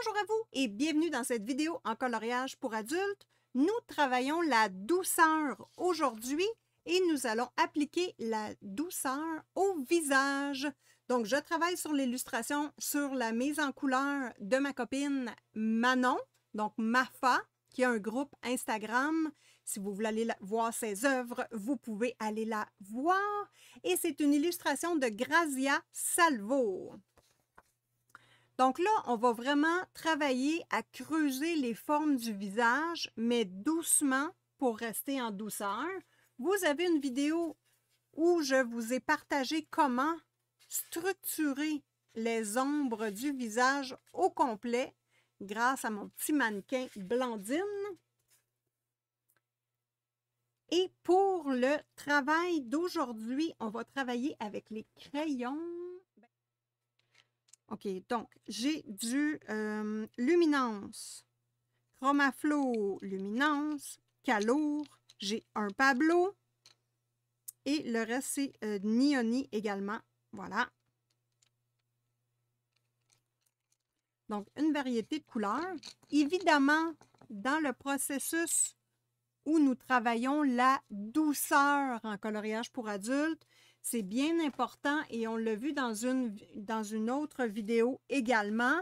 Bonjour à vous et bienvenue dans cette vidéo en coloriage pour adultes. Nous travaillons la douceur aujourd'hui et nous allons appliquer la douceur au visage. Donc, je travaille sur l'illustration, sur la mise en couleur de ma copine Manon, donc Mafa, qui a un groupe Instagram. Si vous voulez aller voir ses œuvres, vous pouvez aller la voir. Et c'est une illustration de Grazia Salvo. Donc là, on va vraiment travailler à creuser les formes du visage, mais doucement pour rester en douceur. Vous avez une vidéo où je vous ai partagé comment structurer les ombres du visage au complet grâce à mon petit mannequin Blandine. Et pour le travail d'aujourd'hui, on va travailler avec les crayons. OK, donc j'ai du Luminance, Chromaflo Luminance, Calour, j'ai un Pablo et le reste c'est Nioni également. Voilà. Donc une variété de couleurs. Évidemment, dans le processus où nous travaillons la douceur en coloriage pour adultes, c'est bien important et on l'a vu dans une autre vidéo également.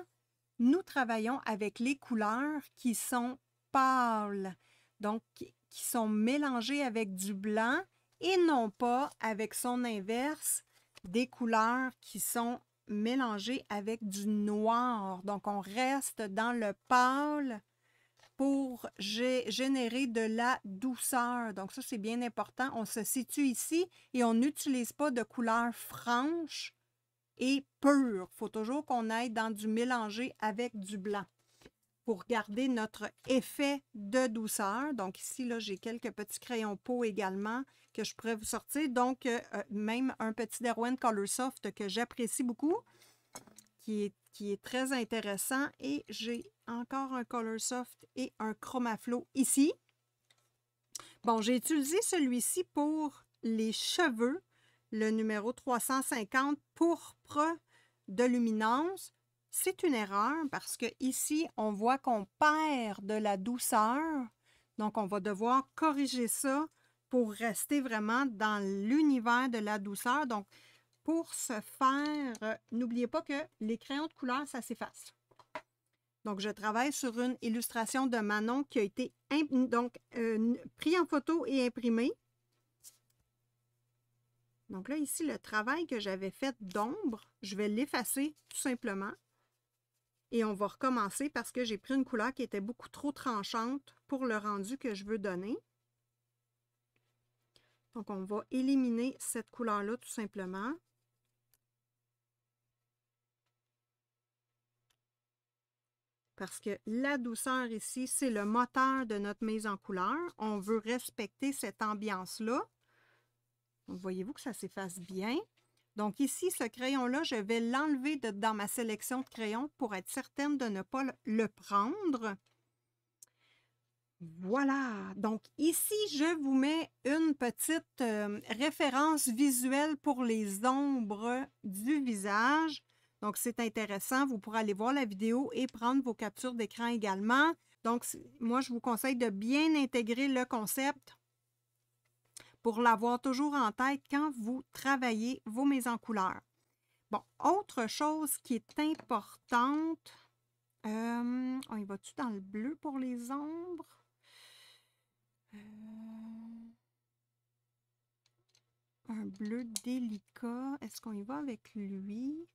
Nous travaillons avec les couleurs qui sont pâles, donc qui sont mélangées avec du blanc et non pas avec son inverse, des couleurs qui sont mélangées avec du noir. Donc, on reste dans le pâle pour générer de la douceur. Donc ça, c'est bien important. On se situe ici et on n'utilise pas de couleur franche et pure. Il faut toujours qu'on aille dans du mélangé avec du blanc pour garder notre effet de douceur. Donc ici, là, j'ai quelques petits crayons peau également que je pourrais vous sortir. Donc, même un petit Derwent Color Soft que j'apprécie beaucoup, qui est très intéressant. Et j'ai encore un Color Soft et un Chromaflo ici. Bon, j'ai utilisé celui-ci pour les cheveux, le numéro 350 pourpre de luminance. C'est une erreur parce que ici, on voit qu'on perd de la douceur. Donc, on va devoir corriger ça pour rester vraiment dans l'univers de la douceur. Donc, pour ce faire, n'oubliez pas que les crayons de couleur, ça s'efface. Donc, je travaille sur une illustration de Manon qui a été pris en photo et imprimée. Donc là, ici, le travail que j'avais fait d'ombre, je vais l'effacer tout simplement. Et on va recommencer parce que j'ai pris une couleur qui était beaucoup trop tranchante pour le rendu que je veux donner. Donc, on va éliminer cette couleur-là tout simplement. Parce que la douceur ici, c'est le moteur de notre mise en couleur. On veut respecter cette ambiance-là. Donc, voyez-vous que ça s'efface bien. Donc ici, ce crayon-là, je vais l'enlever dans ma sélection de crayons pour être certaine de ne pas le prendre. Voilà. Donc ici, je vous mets une petite référence visuelle pour les ombres du visage. Donc, c'est intéressant. Vous pourrez aller voir la vidéo et prendre vos captures d'écran également. Donc, moi, je vous conseille de bien intégrer le concept pour l'avoir toujours en tête quand vous travaillez vos mises en couleur. Bon, autre chose qui est importante, on y va-tu dans le bleu pour les ombres? Un bleu délicat, est-ce qu'on y va avec lui?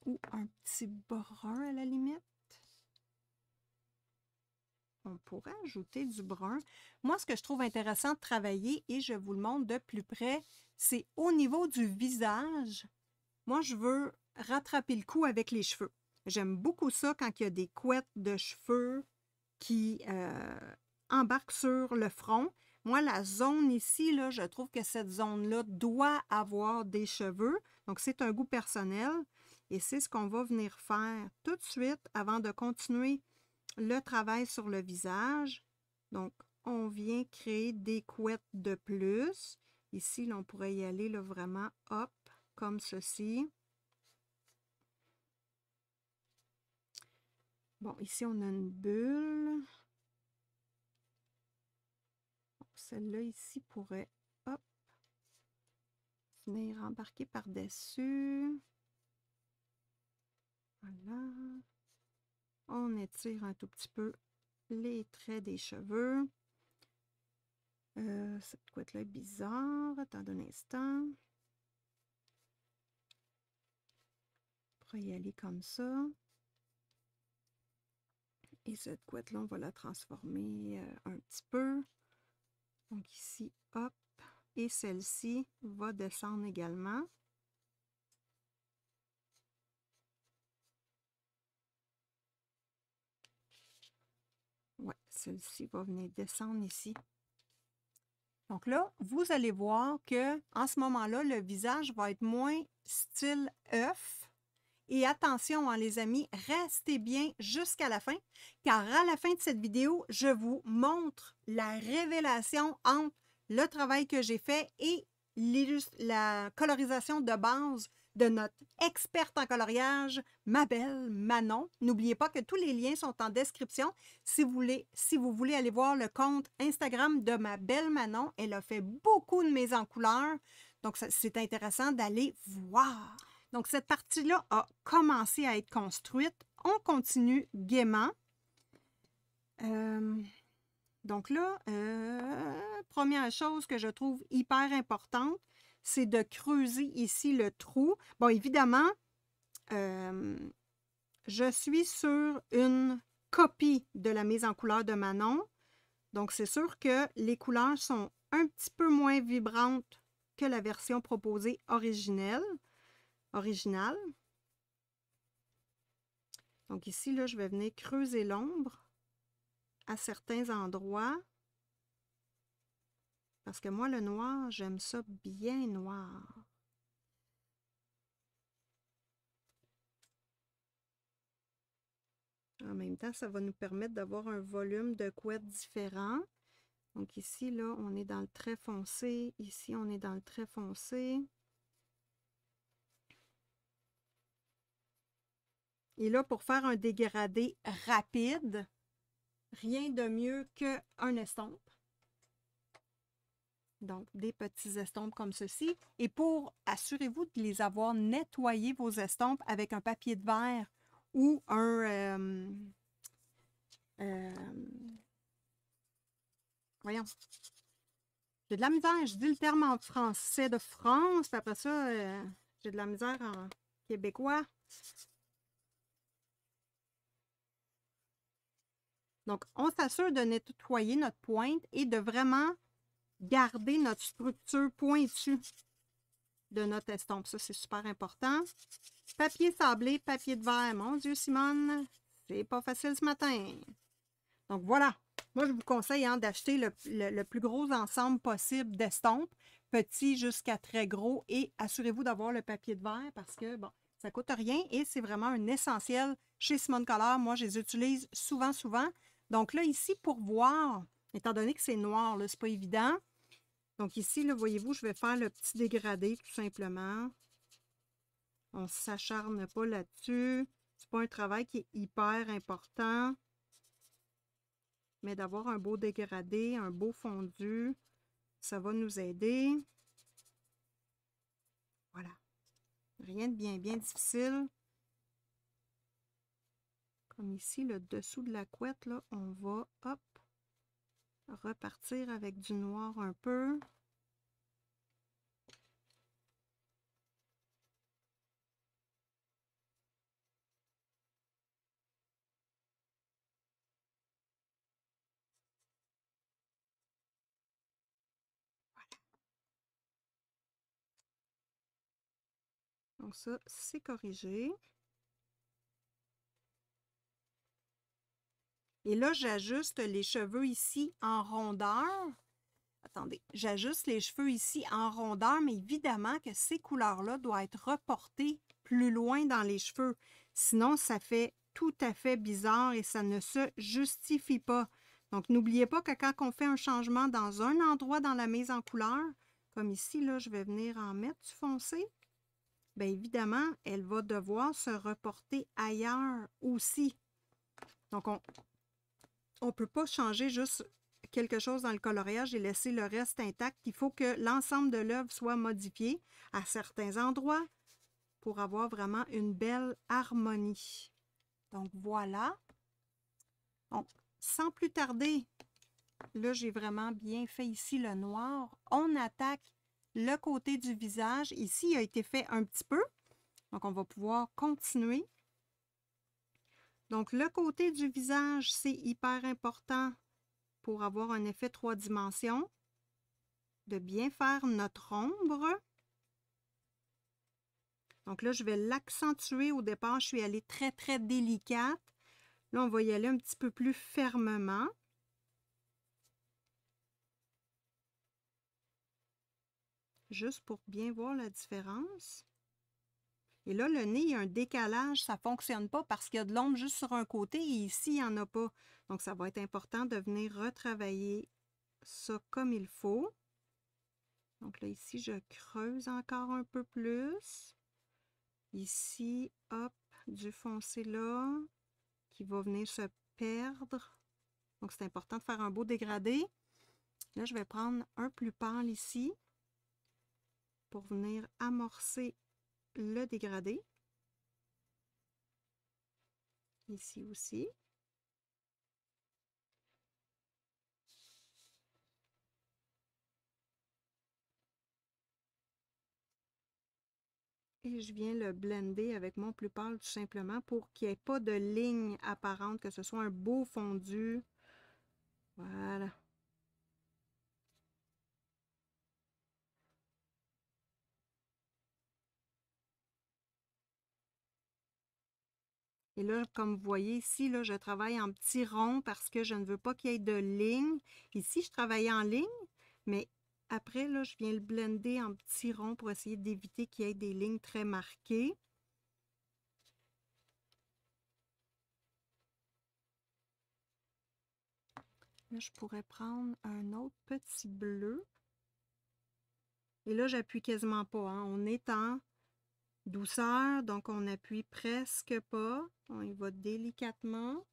Ou un petit brun à la limite? On pourrait ajouter du brun. Moi, ce que je trouve intéressant de travailler, et je vous le montre de plus près, c'est au niveau du visage. Moi, je veux rattraper le coup avec les cheveux. J'aime beaucoup ça quand il y a des couettes de cheveux qui embarquent sur le front. Moi, la zone ici, là, je trouve que cette zone-là doit avoir des cheveux. Donc, c'est un goût personnel. Et c'est ce qu'on va venir faire tout de suite avant de continuer le travail sur le visage. Donc, on vient créer des couettes de plus. Ici, là, on pourrait y aller là, vraiment, hop, comme ceci. Bon, ici, on a une bulle. Celle-là ici pourrait, hop, venir embarquer par-dessus. Voilà. On étire un tout petit peu les traits des cheveux. Cette couette-là est bizarre. Attendez un instant. On pourrait y aller comme ça. Et cette couette-là, on va la transformer un petit peu. Donc ici, hop. Et celle-ci va descendre également. Ouais, celle-ci va venir descendre ici. Donc là, vous allez voir que en ce moment-là, le visage va être moins style œuf. Et attention, hein, les amis, restez bien jusqu'à la fin, car à la fin de cette vidéo, je vous montre la révélation entre le travail que j'ai fait et la colorisation de base de notre experte en coloriage, ma belle Manon. N'oubliez pas que tous les liens sont en description. Si vous voulez aller voir le compte Instagram de ma belle Manon, elle a fait beaucoup de mises en couleur. Donc, c'est intéressant d'aller voir. Donc, cette partie-là a commencé à être construite. On continue gaiement. Donc là, première chose que je trouve hyper importante, c'est de creuser ici le trou. Bon, évidemment, je suis sur une copie de la mise en couleur de Manon. Donc, c'est sûr que les couleurs sont un petit peu moins vibrantes que la version proposée originale. Donc ici, là, je vais venir creuser l'ombre à certains endroits. Parce que moi, le noir, j'aime ça bien noir. En même temps, ça va nous permettre d'avoir un volume de couette différent. Donc ici, là, on est dans le très foncé. Ici, on est dans le très foncé. Et là, pour faire un dégradé rapide, rien de mieux qu'un estompe. Donc, des petits estompes comme ceci. Et pour, assurez-vous de les avoir nettoyés, vos estompes, avec un papier de verre ou un... voyons. J'ai de la misère, je dis le terme en français de France, puis après ça, j'ai de la misère en québécois. Donc, on s'assure de nettoyer notre pointe et de vraiment garder notre structure pointue de notre estompe. Ça, c'est super important. Papier sablé, papier de verre. Mon Dieu, Simone, c'est pas facile ce matin. Donc, voilà. Moi, je vous conseille hein, d'acheter le plus gros ensemble possible d'estompes, petit jusqu'à très gros, et assurez-vous d'avoir le papier de verre parce que, bon, ça ne coûte rien et c'est vraiment un essentiel chez Simone Color. Moi, je les utilise souvent. Donc là, ici, pour voir, étant donné que c'est noir, ce n'est pas évident. Donc ici, là, voyez-vous, je vais faire le petit dégradé tout simplement. On ne s'acharne pas là-dessus. Ce n'est pas un travail qui est hyper important. Mais d'avoir un beau dégradé, un beau fondu, ça va nous aider. Voilà. Rien de bien difficile. Comme ici, le dessous de la couette, là, on va, hop, repartir avec du noir un peu. Donc ça, c'est corrigé. Et là, j'ajuste les cheveux ici en rondeur. Attendez, j'ajuste les cheveux ici en rondeur, mais évidemment que ces couleurs-là doivent être reportées plus loin dans les cheveux. Sinon, ça fait tout à fait bizarre et ça ne se justifie pas. Donc, n'oubliez pas que quand on fait un changement dans un endroit dans la mise en couleur, comme ici, là, je vais venir en mettre du foncé, bien évidemment, elle va devoir se reporter ailleurs aussi. Donc, on ne peut pas changer juste quelque chose dans le coloriage et laisser le reste intact. Il faut que l'ensemble de l'œuvre soit modifié à certains endroits pour avoir vraiment une belle harmonie. Donc, voilà. Donc, sans plus tarder, là, j'ai vraiment bien fait ici le noir. On attaque le côté du visage. Ici, il a été fait un petit peu. Donc, on va pouvoir continuer. Donc, le côté du visage, c'est hyper important pour avoir un effet 3 dimensions. De bien faire notre ombre. Donc là, je vais l'accentuer. Au départ, je suis allée très, très délicate. Là, on va y aller un petit peu plus fermement. Juste pour bien voir la différence. Et là, le nez, il y a un décalage, ça ne fonctionne pas parce qu'il y a de l'ombre juste sur un côté et ici, il n'y en a pas. Donc, ça va être important de venir retravailler ça comme il faut. Donc là, ici, je creuse encore un peu plus. Ici, hop, du foncé là, qui va venir se perdre. Donc, c'est important de faire un beau dégradé. Là, je vais prendre un plus pâle ici pour venir amorcer le dégradé. Ici aussi. Et je viens le blender avec mon plus pâle tout simplement pour qu'il n'y ait pas de ligne apparente, que ce soit un beau fondu. Voilà. Et là, comme vous voyez ici, là, je travaille en petits ronds parce que je ne veux pas qu'il y ait de ligne. Ici, je travaillais en ligne, mais après, là, je viens le blender en petits ronds pour essayer d'éviter qu'il y ait des lignes très marquées. Là, je pourrais prendre un autre petit bleu. Et là, j'appuie quasiment pas, hein. On est en douceur, donc on n'appuie presque pas. On y va délicatement.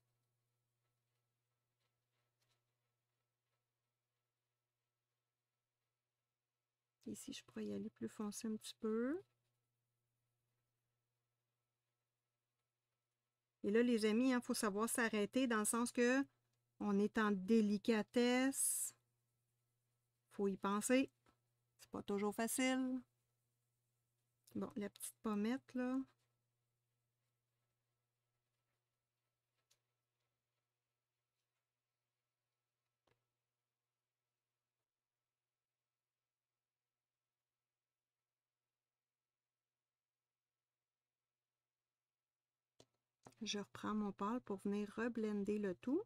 Ici, je pourrais y aller plus foncé un petit peu. Et là, les amis, il faut savoir s'arrêter dans le sens que on est en délicatesse. Il faut y penser. C'est pas toujours facile. Bon, la petite pommette, là. Je reprends mon pâle pour venir reblender le tout.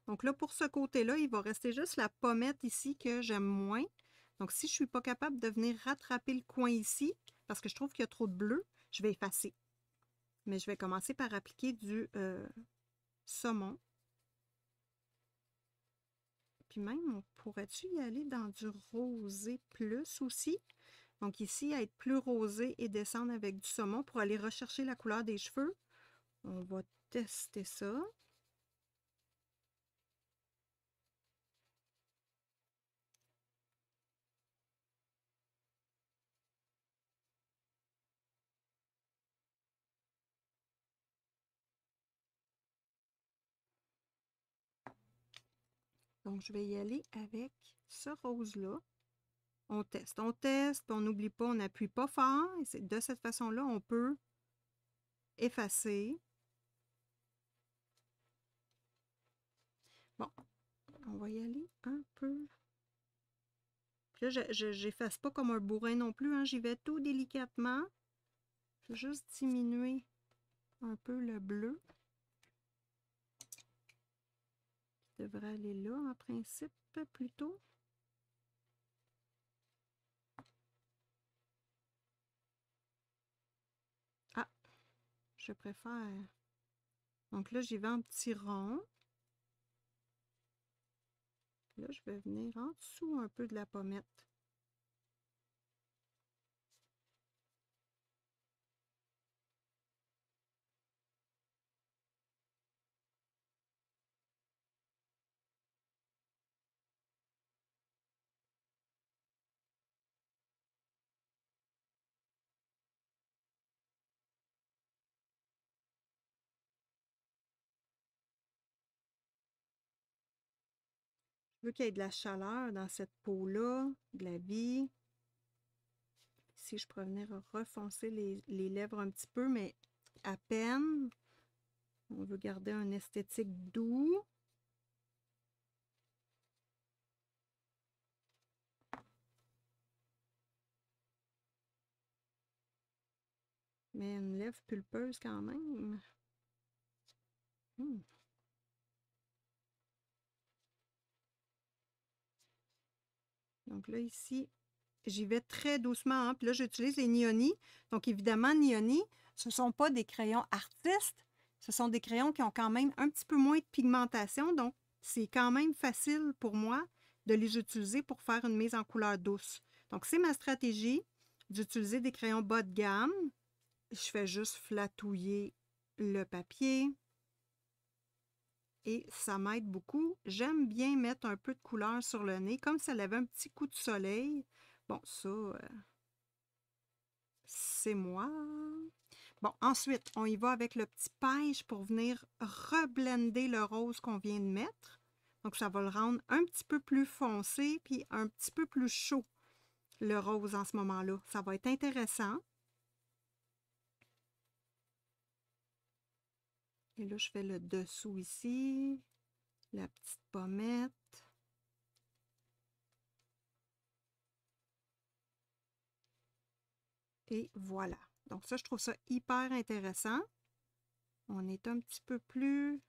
Donc là, pour ce côté-là, il va rester juste la pommette ici que j'aime moins. Donc, si je ne suis pas capable de venir rattraper le coin ici, parce que je trouve qu'il y a trop de bleu, je vais effacer. Mais je vais commencer par appliquer du saumon. Puis même, on pourrait-tu y aller dans du rosé plus aussi? Donc ici, être plus rosé et descendre avec du saumon pour aller rechercher la couleur des cheveux. On va tester ça. Donc, je vais y aller avec ce rose-là. On teste, puis on n'oublie pas, on n'appuie pas fort. Et de cette façon-là, on peut effacer. Bon, on va y aller un peu. Puis là, je n'efface pas comme un bourrin non plus, hein. J'y vais tout délicatement. Je vais juste diminuer un peu le bleu. Qui devrait aller là, en principe, plutôt. Ah, je préfère. Donc là, j'y vais en petits ronds. Là, je vais venir en dessous un peu de la pommette. Je veux qu'il y ait de la chaleur dans cette peau-là, de la vie. Ici, je pourrais venir refoncer les lèvres un petit peu, mais à peine. On veut garder un esthétique doux. Mais une lèvre pulpeuse quand même. Donc là, ici, j'y vais très doucement. Hein. Puis là, j'utilise les Nioni. Donc, évidemment, Nioni, ce ne sont pas des crayons artistes. Ce sont des crayons qui ont quand même un petit peu moins de pigmentation. Donc, c'est quand même facile pour moi de les utiliser pour faire une mise en couleur douce. Donc, c'est ma stratégie d'utiliser des crayons bas de gamme. Je fais juste flatouiller le papier. Et ça m'aide beaucoup. J'aime bien mettre un peu de couleur sur le nez, comme si elle avait un petit coup de soleil. Bon, ça, c'est moi. Bon, ensuite, on y va avec le petit pêche pour venir reblender le rose qu'on vient de mettre. Donc, ça va le rendre un petit peu plus foncé, puis un petit peu plus chaud, le rose en ce moment-là. Ça va être intéressant. Et là, je fais le dessous ici, la petite pommette. Et voilà. Donc ça, je trouve ça hyper intéressant. On est un petit peu plus...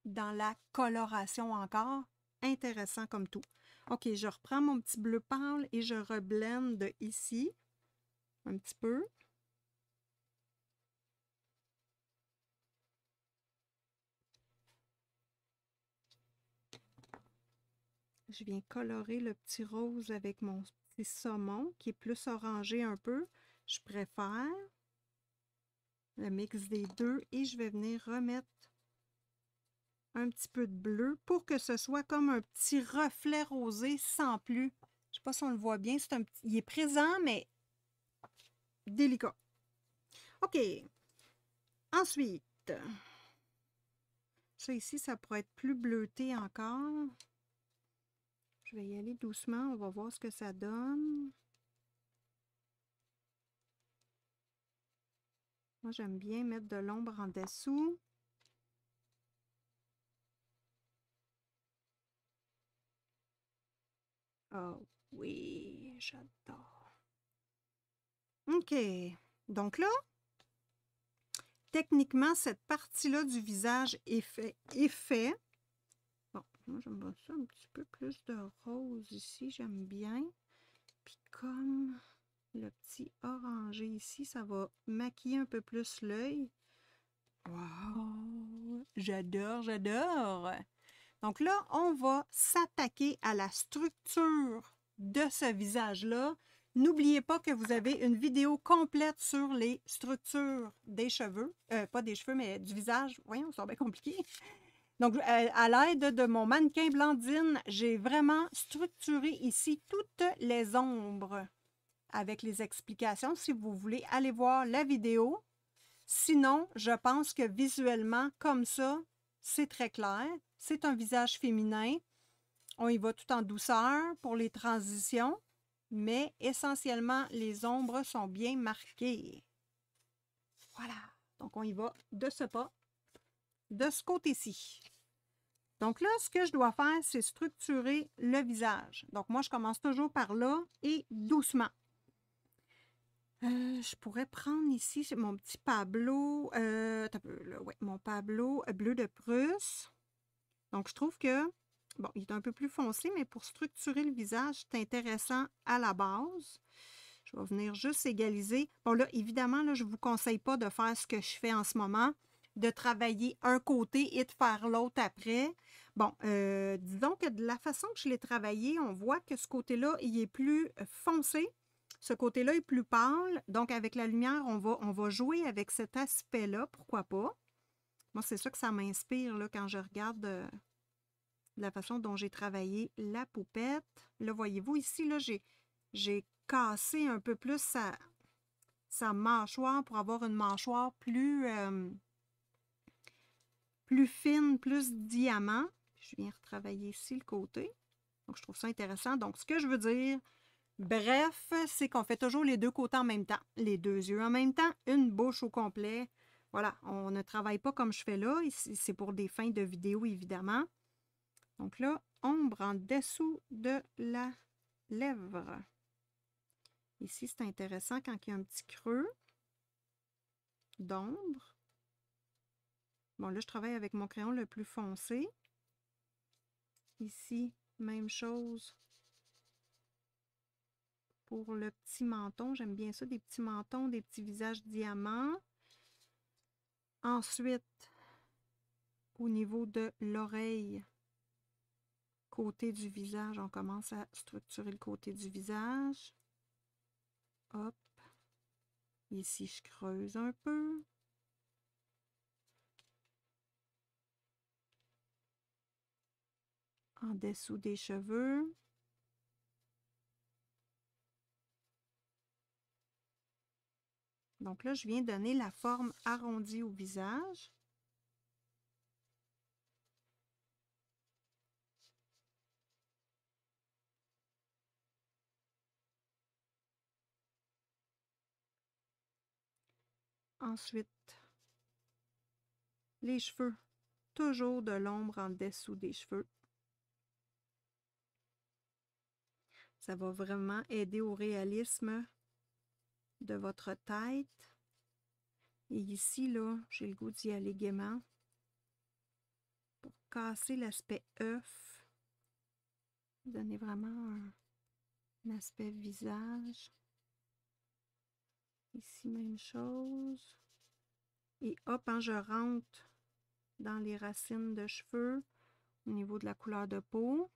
dans la coloration encore. Intéressant comme tout. OK, je reprends mon petit bleu pâle et je reblende ici un petit peu. Je viens colorer le petit rose avec mon petit saumon qui est plus orangé un peu. Je préfère le mix des deux et je vais venir remettre un petit peu de bleu pour que ce soit comme un petit reflet rosé sans plus. Je ne sais pas si on le voit bien, c'est un petit... il est présent, mais délicat. OK. Ensuite, ça ici, ça pourrait être plus bleuté encore. Je vais y aller doucement, on va voir ce que ça donne. Moi, j'aime bien mettre de l'ombre en dessous. Oh oui, j'adore. OK. Donc là, techniquement, cette partie-là du visage est fait. Bon, moi, j'aime ça un petit peu plus de rose ici, j'aime bien. Puis comme le petit orangé ici, ça va maquiller un peu plus l'œil. Wow! J'adore, j'adore! Donc là, on va s'attaquer à la structure de ce visage-là. N'oubliez pas que vous avez une vidéo complète sur les structures des cheveux. Pas des cheveux, mais du visage. Voyons, c'est bien compliqué. Donc, à l'aide de mon mannequin Blandine, j'ai vraiment structuré ici toutes les ombres avec les explications. Si vous voulez aller voir la vidéo. Sinon, je pense que visuellement, comme ça, c'est très clair. C'est un visage féminin. On y va tout en douceur pour les transitions, mais essentiellement, les ombres sont bien marquées. Voilà. Donc, on y va de ce pas, de ce côté-ci. Donc là, ce que je dois faire, c'est structurer le visage. Donc, moi, je commence toujours par là et doucement. Je pourrais prendre ici mon petit Pablo, mon Pablo bleu de Prusse. Donc, je trouve que, bon, il est un peu plus foncé, mais pour structurer le visage, c'est intéressant à la base. Je vais venir juste égaliser. Bon, là, évidemment, là, je ne vous conseille pas de faire ce que je fais en ce moment, de travailler un côté et de faire l'autre après. Bon, disons que de la façon que je l'ai travaillé, on voit que ce côté-là, il est plus foncé. Ce côté-là est plus pâle. Donc, avec la lumière, on va jouer avec cet aspect-là. Pourquoi pas? Moi, c'est ça que ça m'inspire là, quand je regarde la façon dont j'ai travaillé la poupette. Là, voyez-vous, ici, là, j'ai cassé un peu plus sa mâchoire pour avoir une mâchoire plus plus fine, plus diamant. Je viens retravailler ici le côté. Donc, je trouve ça intéressant. Donc, ce que je veux dire, bref, c'est qu'on fait toujours les deux côtés en même temps. Les deux yeux en même temps, une bouche au complet. Voilà, on ne travaille pas comme je fais là. C'est pour des fins de vidéo, évidemment. Donc là, ombre en dessous de la lèvre. Ici, c'est intéressant quand il y a un petit creux d'ombre. Bon, là, je travaille avec mon crayon le plus foncé. Ici, même chose pour le petit menton. J'aime bien ça, des petits mentons, des petits visages diamants. Ensuite, au niveau de l'oreille, côté du visage, on commence à structurer le côté du visage. Hop. Ici, je creuse un peu. En dessous des cheveux. Donc là, je viens donner la forme arrondie au visage. Ensuite, les cheveux. Toujours de l'ombre en dessous des cheveux. Ça va vraiment aider au réalisme de votre tête. Et ici, là, j'ai le goût d'y aller gaiement pour casser l'aspect œuf. Donner vraiment un aspect visage. Ici, même chose. Et hop, hein, je rentre dans les racines de cheveux au niveau de la couleur de peau.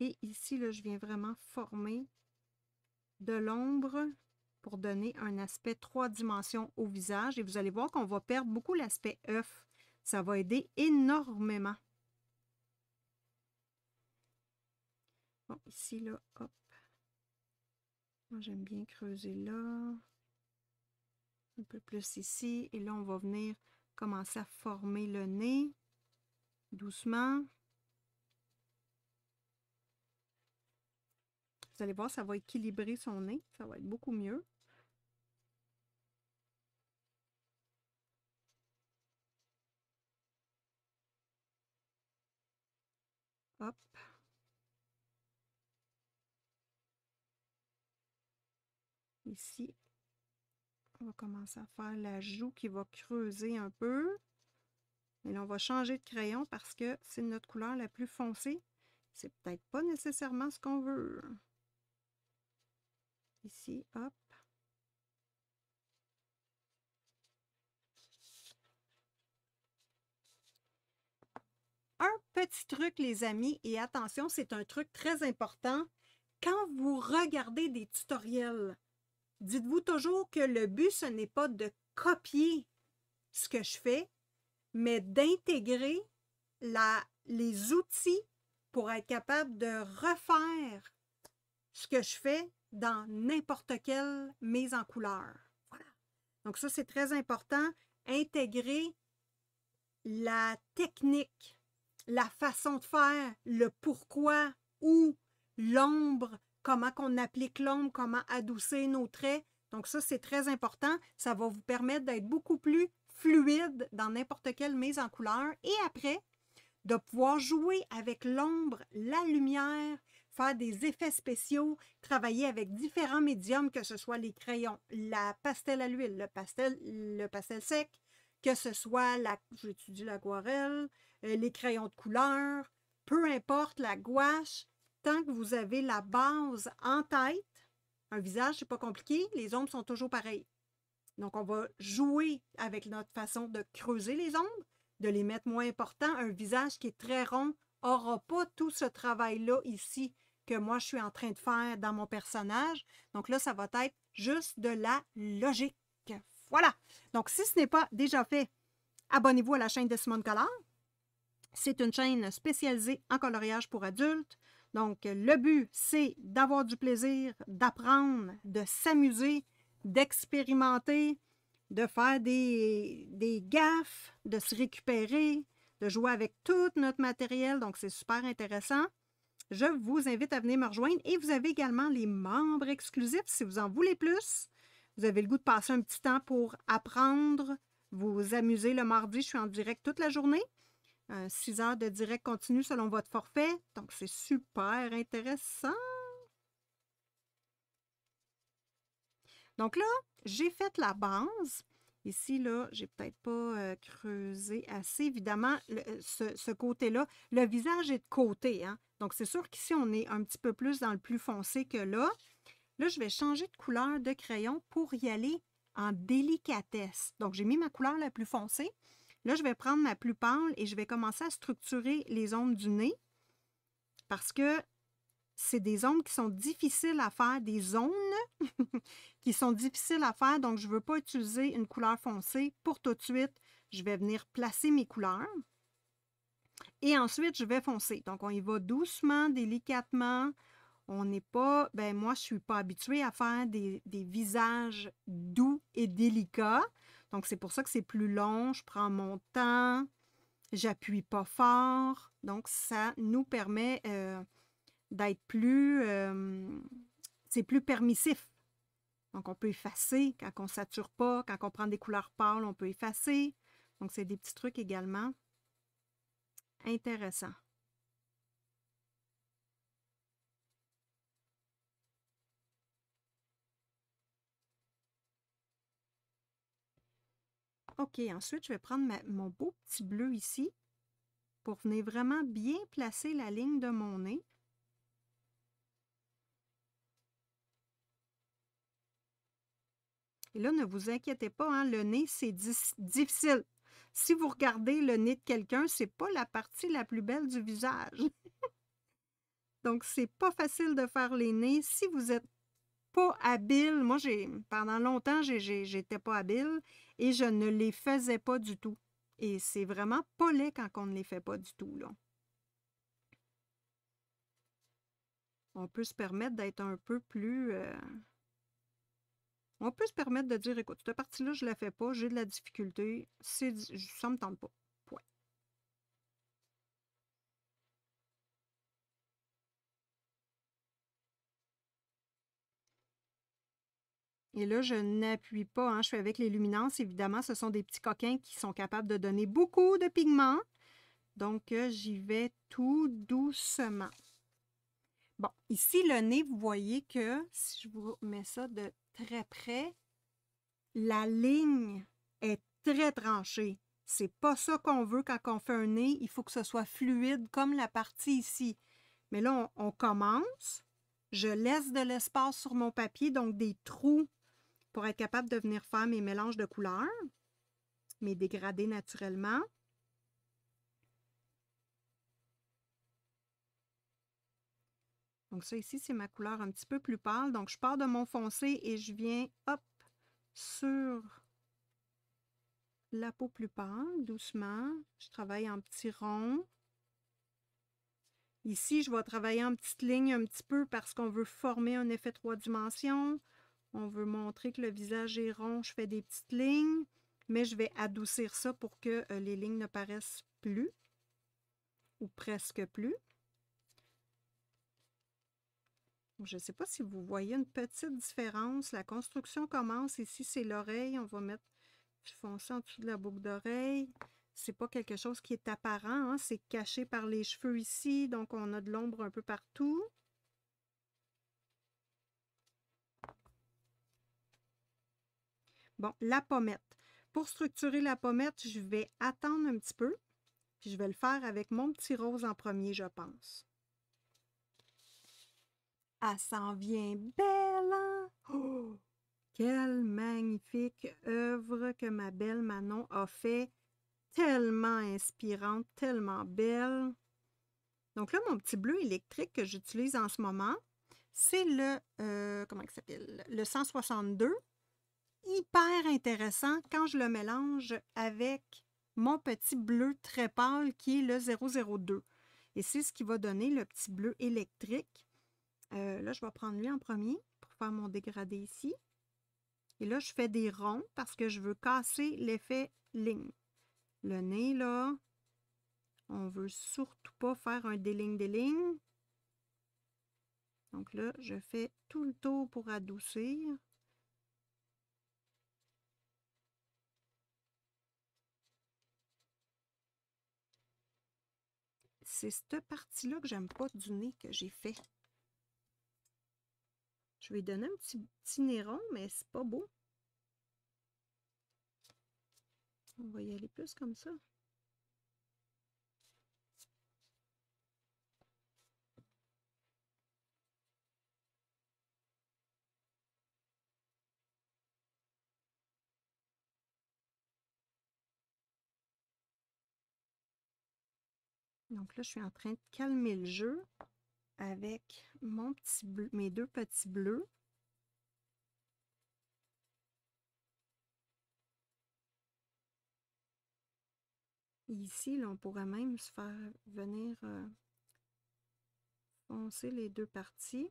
Et ici, là, je viens vraiment former de l'ombre pour donner un aspect 3 dimensions au visage. Et vous allez voir qu'on va perdre beaucoup l'aspect œuf. Ça va aider énormément. Bon, ici, là, hop. Moi, j'aime bien creuser là. Un peu plus ici. Et là, on va venir commencer à former le nez. Doucement. Vous allez voir, ça va équilibrer son nez. Ça va être beaucoup mieux. Hop. Ici, on va commencer à faire la joue qui va creuser un peu. Et là, on va changer de crayon parce que c'est notre couleur la plus foncée. C'est peut-être pas nécessairement ce qu'on veut. Ici, hop. Un petit truc, les amis, et attention, c'est un truc très important. Quand vous regardez des tutoriels, dites-vous toujours que le but, ce n'est pas de copier ce que je fais, mais d'intégrer les outils pour être capable de refaire ce que je fais dans n'importe quelle mise en couleur. Voilà. Donc ça, c'est très important. Intégrer la technique, la façon de faire, le pourquoi, où, l'ombre, comment qu'on applique l'ombre, comment adoucir nos traits. Donc ça, c'est très important. Ça va vous permettre d'être beaucoup plus fluide dans n'importe quelle mise en couleur. Et après, de pouvoir jouer avec l'ombre, la lumière, faire des effets spéciaux, travailler avec différents médiums, que ce soit les crayons, la pastel à l'huile, le pastel sec, que ce soit, j'étudie l'aquarelle, les crayons de couleur, peu importe, la gouache, tant que vous avez la base en tête, un visage, c'est pas compliqué, les ombres sont toujours pareilles. Donc, on va jouer avec notre façon de creuser les ombres, de les mettre moins importants. Un visage qui est très rond n'aura pas tout ce travail-là ici que moi, je suis en train de faire dans mon personnage. Donc là, ça va être juste de la logique. Voilà. Donc, si ce n'est pas déjà fait, abonnez-vous à la chaîne de Simone Collard. C'est une chaîne spécialisée en coloriage pour adultes. Donc, le but, c'est d'avoir du plaisir, d'apprendre, de s'amuser, d'expérimenter, de faire des gaffes, de se récupérer, de jouer avec tout notre matériel. Donc, c'est super intéressant. Je vous invite à venir me rejoindre et vous avez également les membres exclusifs si vous en voulez plus. Vous avez le goût de passer un petit temps pour apprendre, vous amuser le mardi. Je suis en direct toute la journée. 6 heures de direct continu selon votre forfait. Donc, c'est super intéressant. Donc là, j'ai fait la base. Ici, là, j'ai peut-être pas creusé assez. Évidemment, ce côté-là, le visage est de côté, hein? Donc, c'est sûr qu'ici, on est un petit peu plus dans le plus foncé que là. Là, je vais changer de couleur de crayon pour y aller en délicatesse. Donc, j'ai mis ma couleur la plus foncée. Là, je vais prendre ma plus pâle et je vais commencer à structurer les ombres du nez parce que c'est des ombres qui sont difficiles à faire, des zones qui sont difficiles à faire. Donc, je ne veux pas utiliser une couleur foncée. Pour tout de suite, je vais venir placer mes couleurs. Et ensuite, je vais foncer. Donc, on y va doucement, délicatement. On n'est pas, ben moi, je ne suis pas habituée à faire des visages doux et délicats. Donc, c'est pour ça que c'est plus long. Je prends mon temps. J'appuie pas fort. Donc, ça nous permet d'être plus... c'est plus permissif. Donc, on peut effacer quand on ne sature pas. Quand on prend des couleurs pâles, on peut effacer. Donc, c'est des petits trucs également intéressants. OK, ensuite, je vais prendre mon beau petit bleu ici pour venir vraiment bien placer la ligne de mon nez. Et là, ne vous inquiétez pas, hein, le nez, c'est difficile. Si vous regardez le nez de quelqu'un, c'est pas la partie la plus belle du visage. Donc, c'est pas facile de faire les nez. Si vous êtes pas habile, moi, pendant longtemps, j'étais pas habile et je ne les faisais pas du tout. Et c'est vraiment pas laid quand on ne les fait pas du tout, là. On peut se permettre d'être un peu plus... On peut se permettre de dire, écoute, cette partie-là, je ne la fais pas, j'ai de la difficulté, ça ne me tente pas. Point. Et là, je n'appuie pas, hein, je fais avec les luminances. Évidemment, ce sont des petits coquins qui sont capables de donner beaucoup de pigments. Donc, j'y vais tout doucement. Bon, ici, le nez, vous voyez que, si je vous mets ça de très près, la ligne est très tranchée. C'est pas ça qu'on veut quand on fait un nez. Il faut que ce soit fluide comme la partie ici. Mais là, on commence. Je laisse de l'espace sur mon papier, donc des trous pour être capable de venir faire mes mélanges de couleurs, mes dégradés naturellement. Donc ça ici, c'est ma couleur un petit peu plus pâle. Donc je pars de mon foncé et je viens, hop, sur la peau plus pâle, doucement. Je travaille en petits ronds. Ici, je vais travailler en petites lignes un petit peu parce qu'on veut former un effet 3 dimensions. On veut montrer que le visage est rond. Je fais des petites lignes, mais je vais adoucir ça pour que les lignes ne paraissent plus ou presque plus. Je ne sais pas si vous voyez une petite différence. La construction commence. Ici, c'est l'oreille. On va mettre foncé en dessous de la boucle d'oreille. C'est pas quelque chose qui est apparent, hein? C'est caché par les cheveux ici, donc on a de l'ombre un peu partout. Bon, la pommette. Pour structurer la pommette, je vais attendre un petit peu, puis je vais le faire avec mon petit rose en premier, je pense. Elle s'en vient belle, hein? Oh! Quelle magnifique œuvre que ma belle Manon a fait. Tellement inspirante, tellement belle. Donc là, mon petit bleu électrique que j'utilise en ce moment, c'est le, comment il s'appelle? Le 162. Hyper intéressant quand je le mélange avec mon petit bleu très pâle qui est le 002. Et c'est ce qui va donner le petit bleu électrique. Là, je vais prendre lui en premier pour faire mon dégradé ici. Et là, je fais des ronds parce que je veux casser l'effet ligne. Le nez, là, on ne veut surtout pas faire un déligne-déligne. Donc là, je fais tout le tour pour adoucir. C'est cette partie-là que j'aime pas du nez que j'ai fait. Je vais lui donner un petit nez rond, mais c'est pas beau. On va y aller plus comme ça. Donc là, je suis en train de calmer le jeu avec mon petit bleu, mes deux petits bleus. Ici, là, on pourrait même se faire venir foncer les deux parties.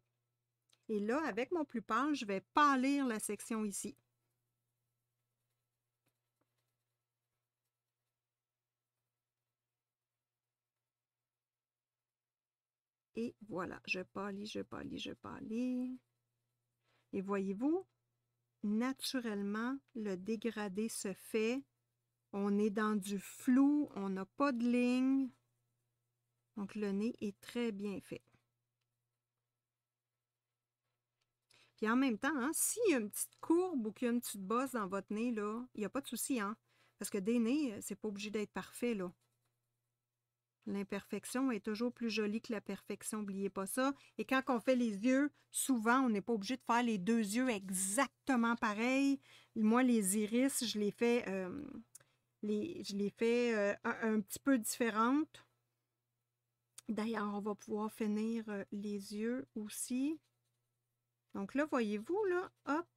Et là, avec mon plus pâle, je vais pâlir la section ici. Et voilà, je pâlis, je pâlis, je pâlis. Et voyez-vous, naturellement, le dégradé se fait. On est dans du flou, on n'a pas de ligne. Donc, le nez est très bien fait. Puis en même temps, hein, s'il y a une petite courbe ou qu'il y a une petite bosse dans votre nez, là, il n'y a pas de souci, hein? Parce que des nez, c'est pas obligé d'être parfait, là. L'imperfection est toujours plus jolie que la perfection, n'oubliez pas ça. Et quand on fait les yeux, souvent, on n'est pas obligé de faire les deux yeux exactement pareils. Moi, les iris, je les fais, un petit peu différentes. D'ailleurs, on va pouvoir finir les yeux aussi. Donc là, voyez-vous, là, hop.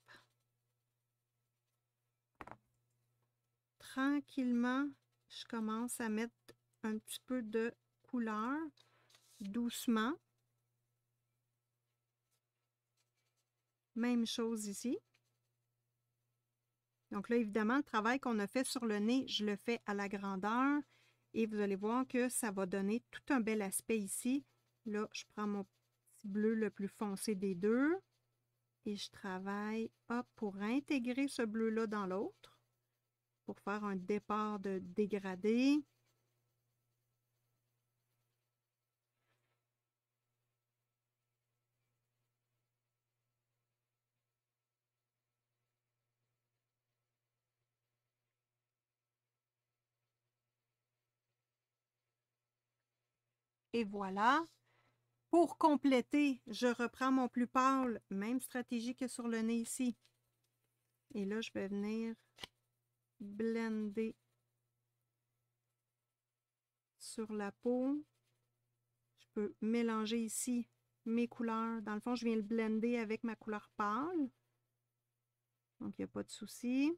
Tranquillement, je commence à mettre un petit peu de couleur, doucement. Même chose ici. Donc là, évidemment, le travail qu'on a fait sur le nez, je le fais à la grandeur. Et vous allez voir que ça va donner tout un bel aspect ici. Là, je prends mon petit bleu le plus foncé des deux. Et je travaille hop, pour intégrer ce bleu-là dans l'autre. Pour faire un départ de dégradé. Et voilà. Pour compléter, je reprends mon plus pâle, même stratégie que sur le nez ici. Et là, je vais venir blender sur la peau. Je peux mélanger ici mes couleurs. Dans le fond, je viens le blender avec ma couleur pâle. Donc, il n'y a pas de souci.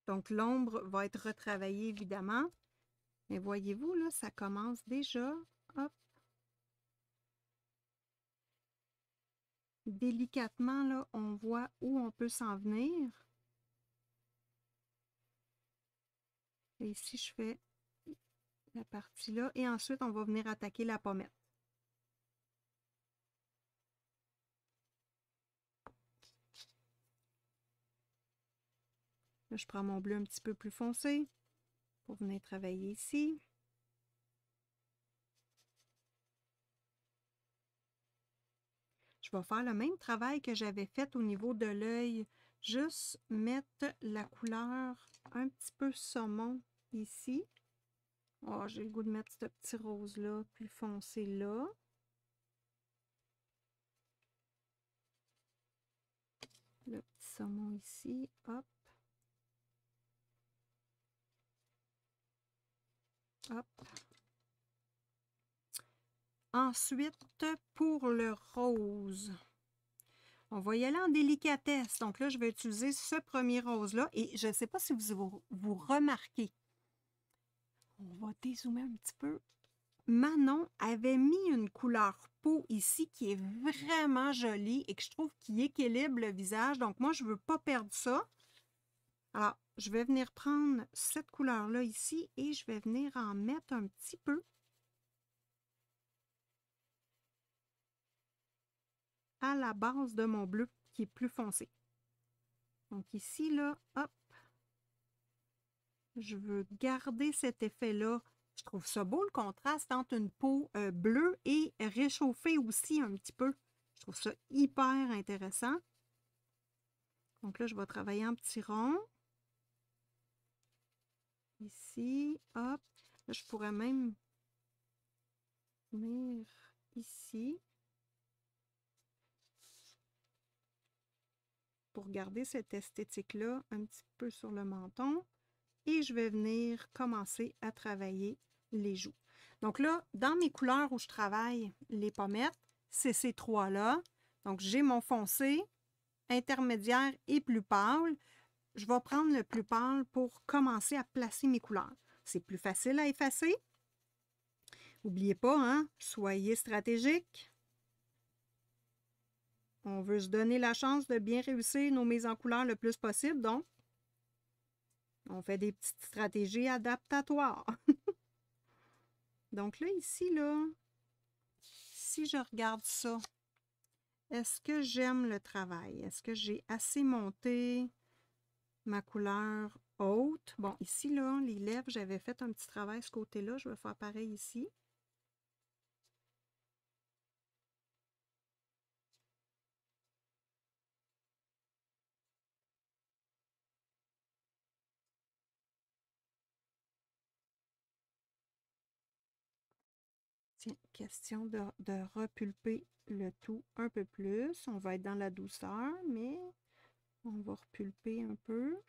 Donc, l'ombre va être retravaillée, évidemment. Mais voyez-vous, là, ça commence déjà. Hop. Délicatement, là, on voit où on peut s'en venir. Et ici, je fais la partie là. Et ensuite, on va venir attaquer la pommette. Là, je prends mon bleu un petit peu plus foncé pour venir travailler ici. Je vais faire le même travail que j'avais fait au niveau de l'œil. Juste mettre la couleur un petit peu saumon ici. Oh, j'ai le goût de mettre ce petit rose-là plus foncé là. Le petit saumon ici, hop. Hop. Ensuite, pour le rose, on va y aller en délicatesse. Donc là, je vais utiliser ce premier rose-là. Et je ne sais pas si vous remarquez. On va dézoomer un petit peu. Manon avait mis une couleur peau ici qui est vraiment jolie et que je trouve qui équilibre le visage. Donc moi, je ne veux pas perdre ça. Alors, je vais venir prendre cette couleur-là ici et je vais venir en mettre un petit peu à la base de mon bleu qui est plus foncé. Donc ici, là, hop, je veux garder cet effet-là. Je trouve ça beau le contraste entre une peau bleue et réchauffée aussi un petit peu. Je trouve ça hyper intéressant. Donc là, je vais travailler en petits ronds. Ici, hop. Là, je pourrais même venir ici pour garder cette esthétique-là un petit peu sur le menton. Et je vais venir commencer à travailler les joues. Donc là, dans mes couleurs où je travaille les pommettes, c'est ces trois-là. Donc, j'ai mon foncé, intermédiaire et plus pâle. Je vais prendre le plus pâle pour commencer à placer mes couleurs. C'est plus facile à effacer. N'oubliez pas, hein, soyez stratégique. On veut se donner la chance de bien réussir nos mises en couleur le plus possible, donc on fait des petites stratégies adaptatoires. Donc là, ici, là, si je regarde ça, est-ce que j'aime le travail? Est-ce que j'ai assez monté ma couleur haute? Bon, ici, là, les lèvres, j'avais fait un petit travail ce côté-là. Je vais faire pareil ici. Tiens, question de repulper le tout un peu plus. On va être dans la douceur, mais on va repulper un peu.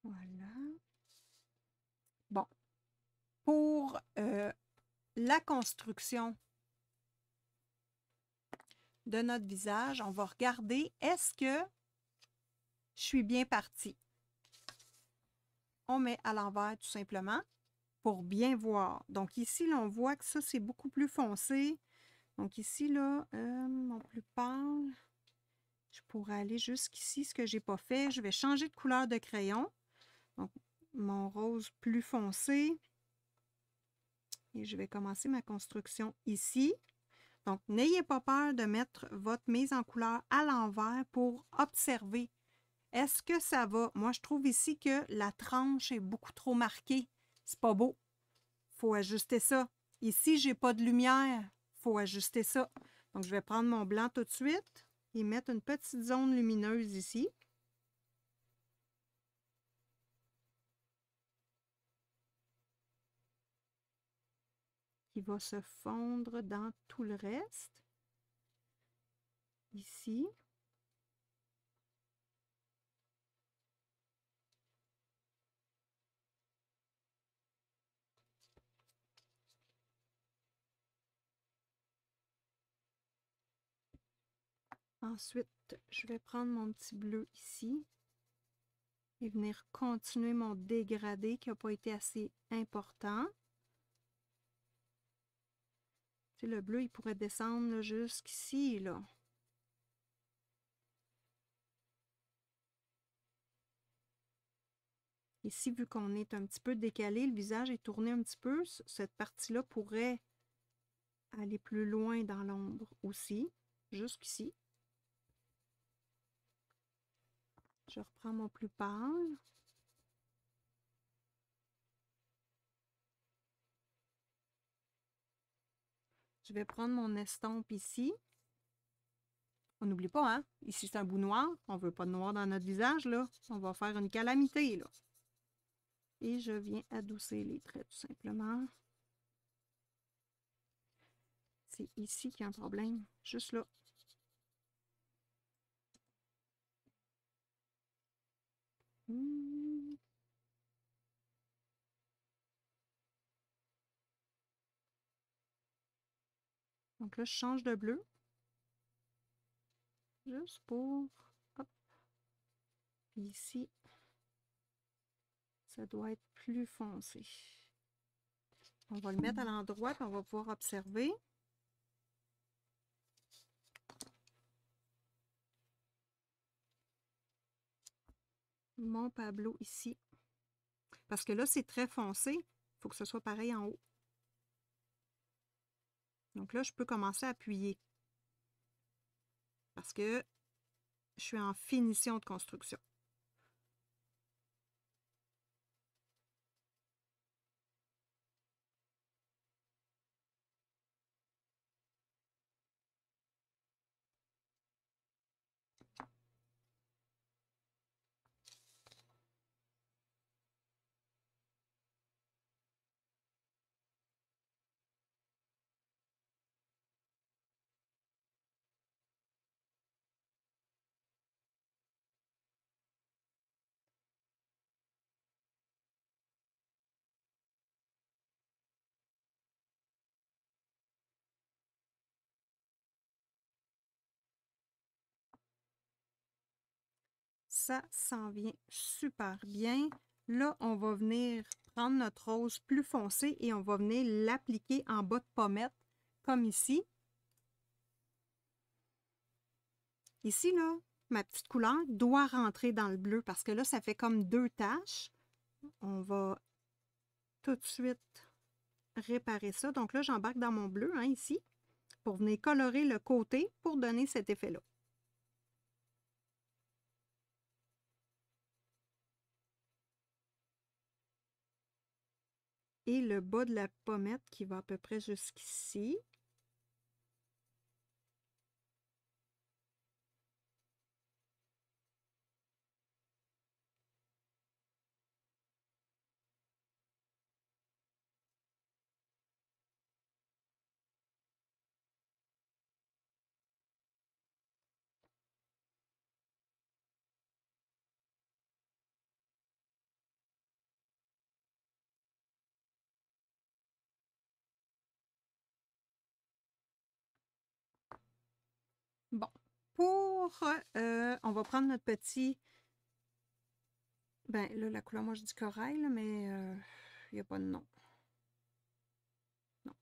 Voilà. Bon. Pour la construction de notre visage, on va regarder est-ce que je suis bien partie. On met à l'envers tout simplement pour bien voir. Donc ici, là, on voit que ça, c'est beaucoup plus foncé. Donc ici, là, mon plus pâle, je pourrais aller jusqu'ici, ce que je n'ai pas fait. Je vais changer de couleur de crayon. Donc, mon rose plus foncé. Et je vais commencer ma construction ici. Donc, n'ayez pas peur de mettre votre mise en couleur à l'envers pour observer. Est-ce que ça va? Moi, je trouve ici que la tranche est beaucoup trop marquée. C'est pas beau. Il faut ajuster ça. Ici, j'ai pas de lumière. Il faut ajuster ça. Donc, je vais prendre mon blanc tout de suite et mettre une petite zone lumineuse ici. Qui va se fondre dans tout le reste. Ici. Ensuite, je vais prendre mon petit bleu ici et venir continuer mon dégradé qui n'a pas été assez important. Tu sais, le bleu, il pourrait descendre jusqu'ici, là. Ici, vu qu'on est un petit peu décalé, le visage est tourné un petit peu, cette partie-là pourrait aller plus loin dans l'ombre aussi, jusqu'ici. Je reprends mon plus pâle. Je vais prendre mon estompe ici. On n'oublie pas, hein? Ici, c'est un bout noir. On ne veut pas de noir dans notre visage, là. On va faire une calamité, là. Et je viens adoucir les traits, tout simplement. C'est ici qu'il y a un problème. Juste là. Donc là, je change de bleu. Juste pour... Hop. Puis ici, ça doit être plus foncé. On va le mettre à l'endroit, puis on va pouvoir observer. Mon Pablo ici. Parce que là, c'est très foncé. Il faut que ce soit pareil en haut. Donc là, je peux commencer à appuyer. Parce que je suis en finition de construction. Ça s'en vient super bien. Là, on va venir prendre notre rose plus foncé et on va venir l'appliquer en bas de pommette, comme ici. Ici, là, ma petite couleur doit rentrer dans le bleu parce que là, ça fait comme deux taches. On va tout de suite réparer ça. Donc là, j'embarque dans mon bleu, hein, ici, pour venir colorer le côté pour donner cet effet-là. Et le bas de la pommette qui va à peu près jusqu'ici. Bon, on va prendre notre petit, ben là, la couleur, moi je dis corail, là, mais il n'y a pas de nom. Non.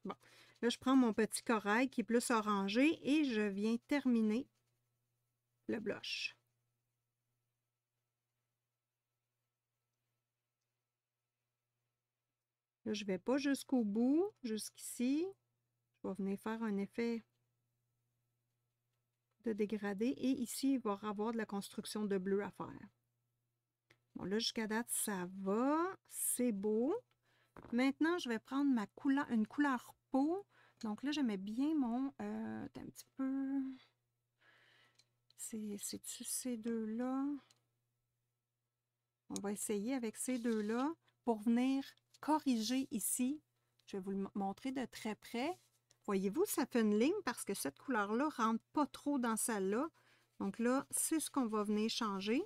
Bon, là, je prends mon petit corail qui est plus orangé et je viens terminer le blush. Là, je ne vais pas jusqu'au bout, jusqu'ici. Je vais venir faire un effet de dégradé et ici, il va y avoir de la construction de bleu à faire. Bon, là, jusqu'à date, ça va. C'est beau. Maintenant, je vais prendre une couleur peau. Donc là, j'aimais bien mon... un petit peu... C'est-tu ces deux-là? On va essayer avec ces deux-là pour venir corriger ici. Je vais vous le montrer de très près. Voyez-vous, ça fait une ligne parce que cette couleur-là ne rentre pas trop dans celle-là. Donc là, c'est ce qu'on va venir changer.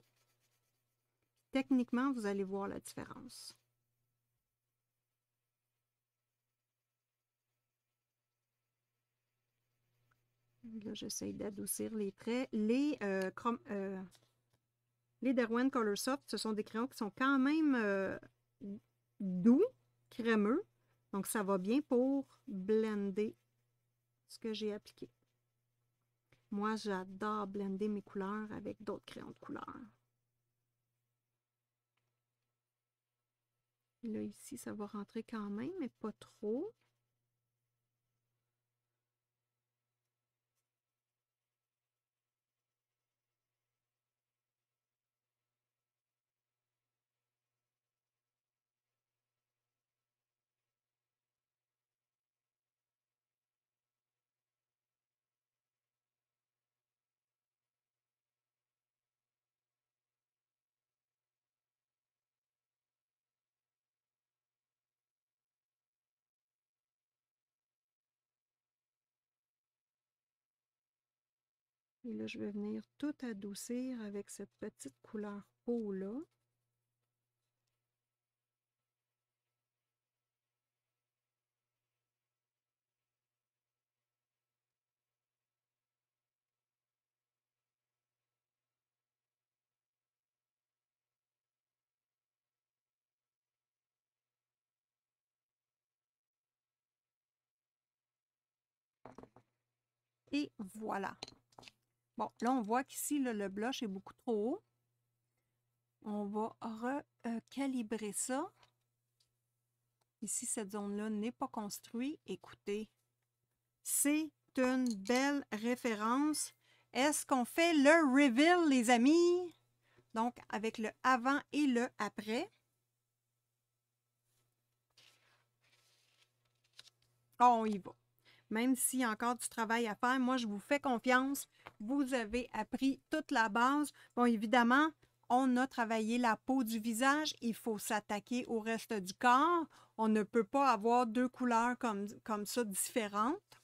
Techniquement, vous allez voir la différence. Là, j'essaie d'adoucir les traits. Les Derwent Color Soft, ce sont des crayons qui sont quand même doux, crémeux. Donc, ça va bien pour blender ce que j'ai appliqué. Moi, j'adore blender mes couleurs avec d'autres crayons de couleur. Là, ici, ça va rentrer quand même, mais pas trop. Et là, je vais venir tout adoucir avec cette petite couleur peau-là. Et voilà. Bon, là, on voit qu'ici, le blush est beaucoup trop haut. On va recalibrer ça. Ici, cette zone-là n'est pas construite. Écoutez, c'est une belle référence. Est-ce qu'on fait le reveal, les amis? Donc, avec le avant et le après. Oh, on y va. Même s'il y a encore du travail à faire, moi, je vous fais confiance. Vous avez appris toute la base. Bon, évidemment, on a travaillé la peau du visage. Il faut s'attaquer au reste du corps. On ne peut pas avoir deux couleurs comme ça différentes.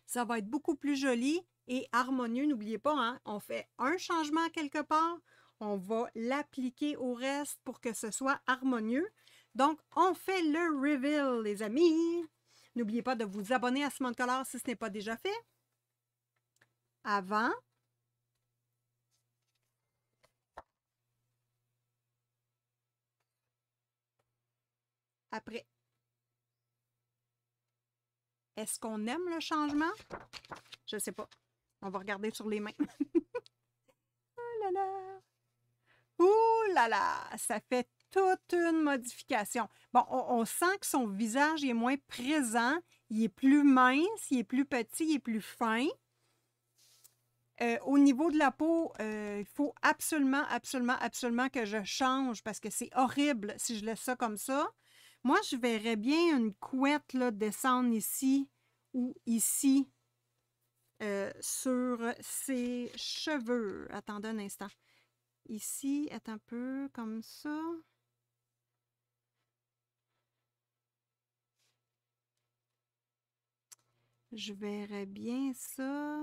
Ça va être beaucoup plus joli et harmonieux. N'oubliez pas, hein, on fait un changement quelque part. On va l'appliquer au reste pour que ce soit harmonieux. Donc, on fait le reveal, les amis. N'oubliez pas de vous abonner à Simone Color si ce n'est pas déjà fait. Avant. Après. Est-ce qu'on aime le changement? Je ne sais pas. On va regarder sur les mains. Oh là là! Ouh là là! Ça fait toute une modification. Bon, on sent que son visage est moins présent. Il est plus mince, il est plus petit, il est plus fin. Au niveau de la peau, il faut absolument, absolument, absolument que je change parce que c'est horrible si je laisse ça comme ça. Moi, je verrais bien une couette là, descendre ici ou ici sur ses cheveux. Attendez un instant. Ici, est un peu comme ça. Je verrais bien ça.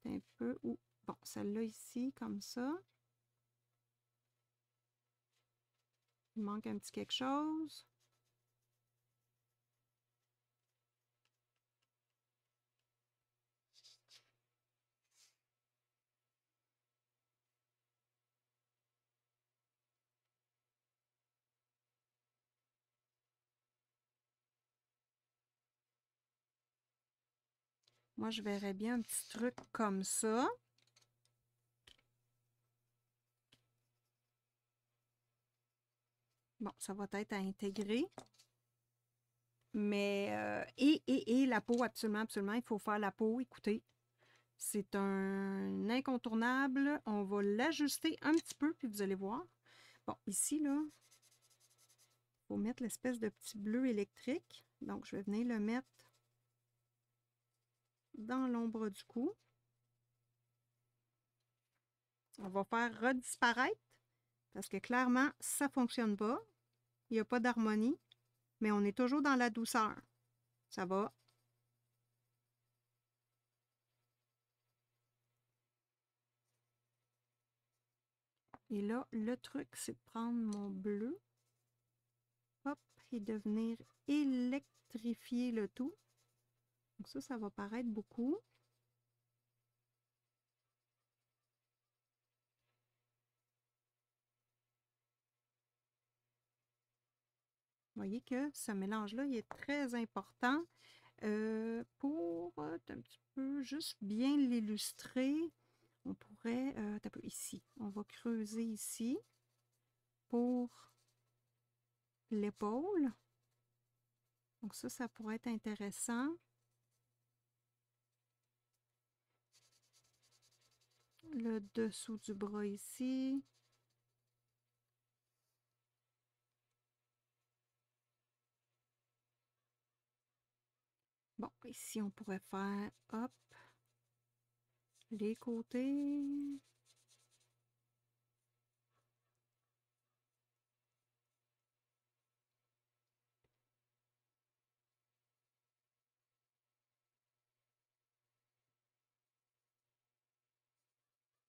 Un peu. Ou bon, celle-là ici, comme ça. Il manque un petit quelque chose. Moi, je verrais bien un petit truc comme ça. Bon, ça va être à intégrer. Mais, et la peau, absolument, absolument, il faut faire la peau. Écoutez, c'est un incontournable. On va l'ajuster un petit peu, puis vous allez voir. Bon, ici, là, il faut mettre l'espèce de petit bleu électrique. Donc, je vais venir le mettre dans l'ombre du cou. On va faire redisparaître parce que clairement, ça ne fonctionne pas. Il n'y a pas d'harmonie, mais on est toujours dans la douceur. Ça va. Et là, le truc, c'est de prendre mon bleu, hop, et de venir électrifier le tout. Donc ça va paraître beaucoup. Vous voyez que ce mélange-là, il est très important pour un petit peu juste bien l'illustrer. On pourrait, un peu ici, on va creuser ici pour l'épaule. Donc ça pourrait être intéressant. Le dessous du bras ici. Bon, ici, on pourrait faire, hop, les côtés.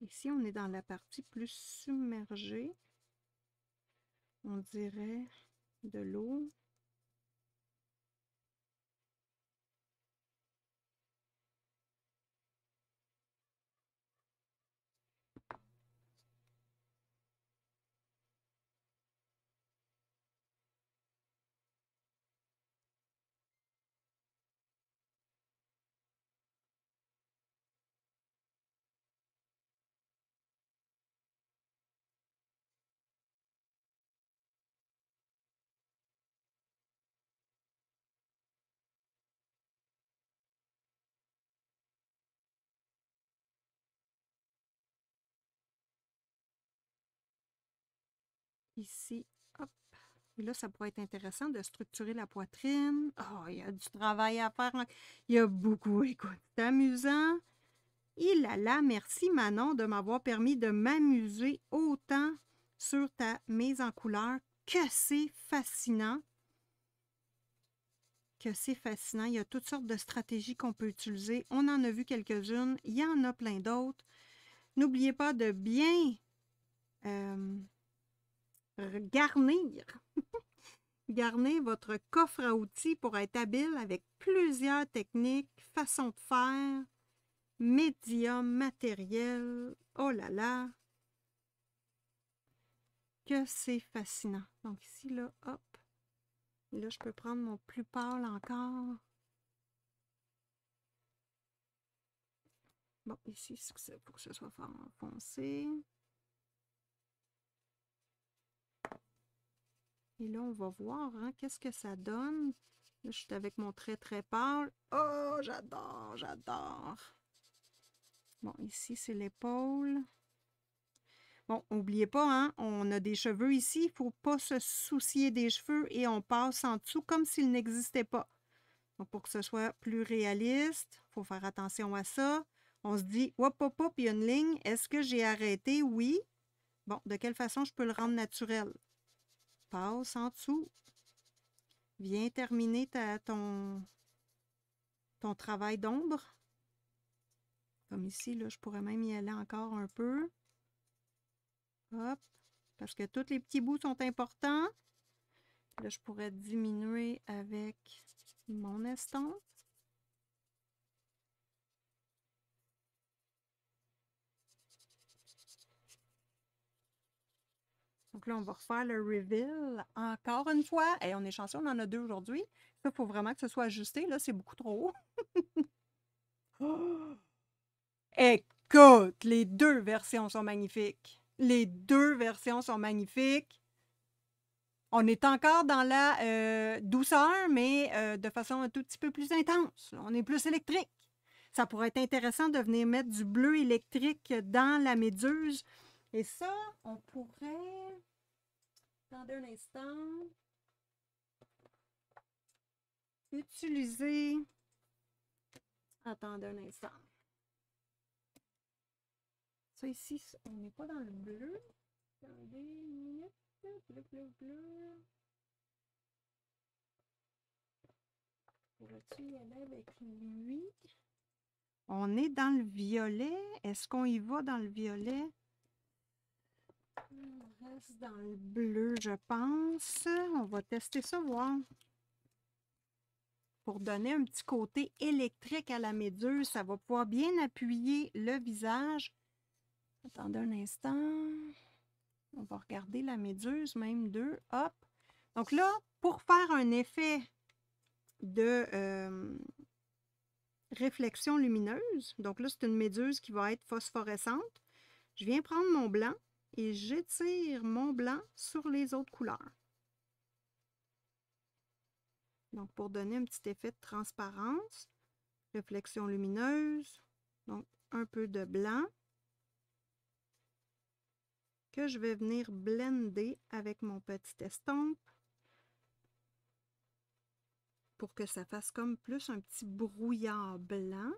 Ici, on est dans la partie plus submergée. On dirait de l'eau. Ici, hop. Et là, ça pourrait être intéressant de structurer la poitrine. Oh, il y a du travail à faire. Il y a beaucoup. Écoute, c'est amusant. Il a là, merci Manon de m'avoir permis de m'amuser autant sur ta mise en couleur. Que c'est fascinant. Que c'est fascinant. Il y a toutes sortes de stratégies qu'on peut utiliser. On en a vu quelques-unes. Il y en a plein d'autres. N'oubliez pas de bien garnir Garnez votre coffre à outils pour être habile avec plusieurs techniques, façons de faire, médiums, matériels. Oh là là! Que c'est fascinant. Donc ici, là, hop. Et là, je peux prendre mon plus pâle encore. Bon, ici, il faut que ce soit foncé. Et là, on va voir hein, qu'est-ce que ça donne. Là, je suis avec mon trait très pâle. Oh, j'adore, j'adore. Bon, ici, c'est l'épaule. Bon, n'oubliez pas, hein, on a des cheveux ici. Il ne faut pas se soucier des cheveux et on passe en dessous comme s'ils n'existaient pas. Donc, pour que ce soit plus réaliste, il faut faire attention à ça. On se dit, hop, hop, hop, il y a une ligne. Est-ce que j'ai arrêté? Oui. Bon, de quelle façon je peux le rendre naturel? Passe en dessous. Viens terminer ton travail d'ombre. Comme ici, là, je pourrais même y aller encore un peu. Hop. Parce que tous les petits bouts sont importants. Là, je pourrais diminuer avec mon estompe. Donc là, on va refaire le reveal encore une fois. Et on est chanceux, on en a deux aujourd'hui. Ça, il faut vraiment que ce soit ajusté. Là, c'est beaucoup trop haut. Oh! Écoute, les deux versions sont magnifiques. Les deux versions sont magnifiques. On est encore dans la douceur, mais de façon un tout petit peu plus intense. On est plus électrique. Ça pourrait être intéressant de venir mettre du bleu électrique dans la méduse. Et ça, on pourrait... Attendez un instant. Utiliser... Attendez un instant. Ça ici, on n'est pas dans le bleu. Attendez une minute. Bleu, bleu, bleu. Pourrais-tu y aller avec lui? On est dans le violet. Est-ce qu'on y va dans le violet? On reste dans le bleu, je pense. On va tester ça, voir. Pour donner un petit côté électrique à la méduse, ça va pouvoir bien appuyer le visage. Attendez un instant. On va regarder la méduse, même deux. Hop. Donc là, pour faire un effet de réflexion lumineuse, donc là, c'est une méduse qui va être phosphorescente. Je viens prendre mon blanc et j'étire mon blanc sur les autres couleurs. Donc, pour donner un petit effet de transparence, réflexion lumineuse, donc un peu de blanc, que je vais venir blender avec mon petit estompe pour que ça fasse comme plus un petit brouillard blanc.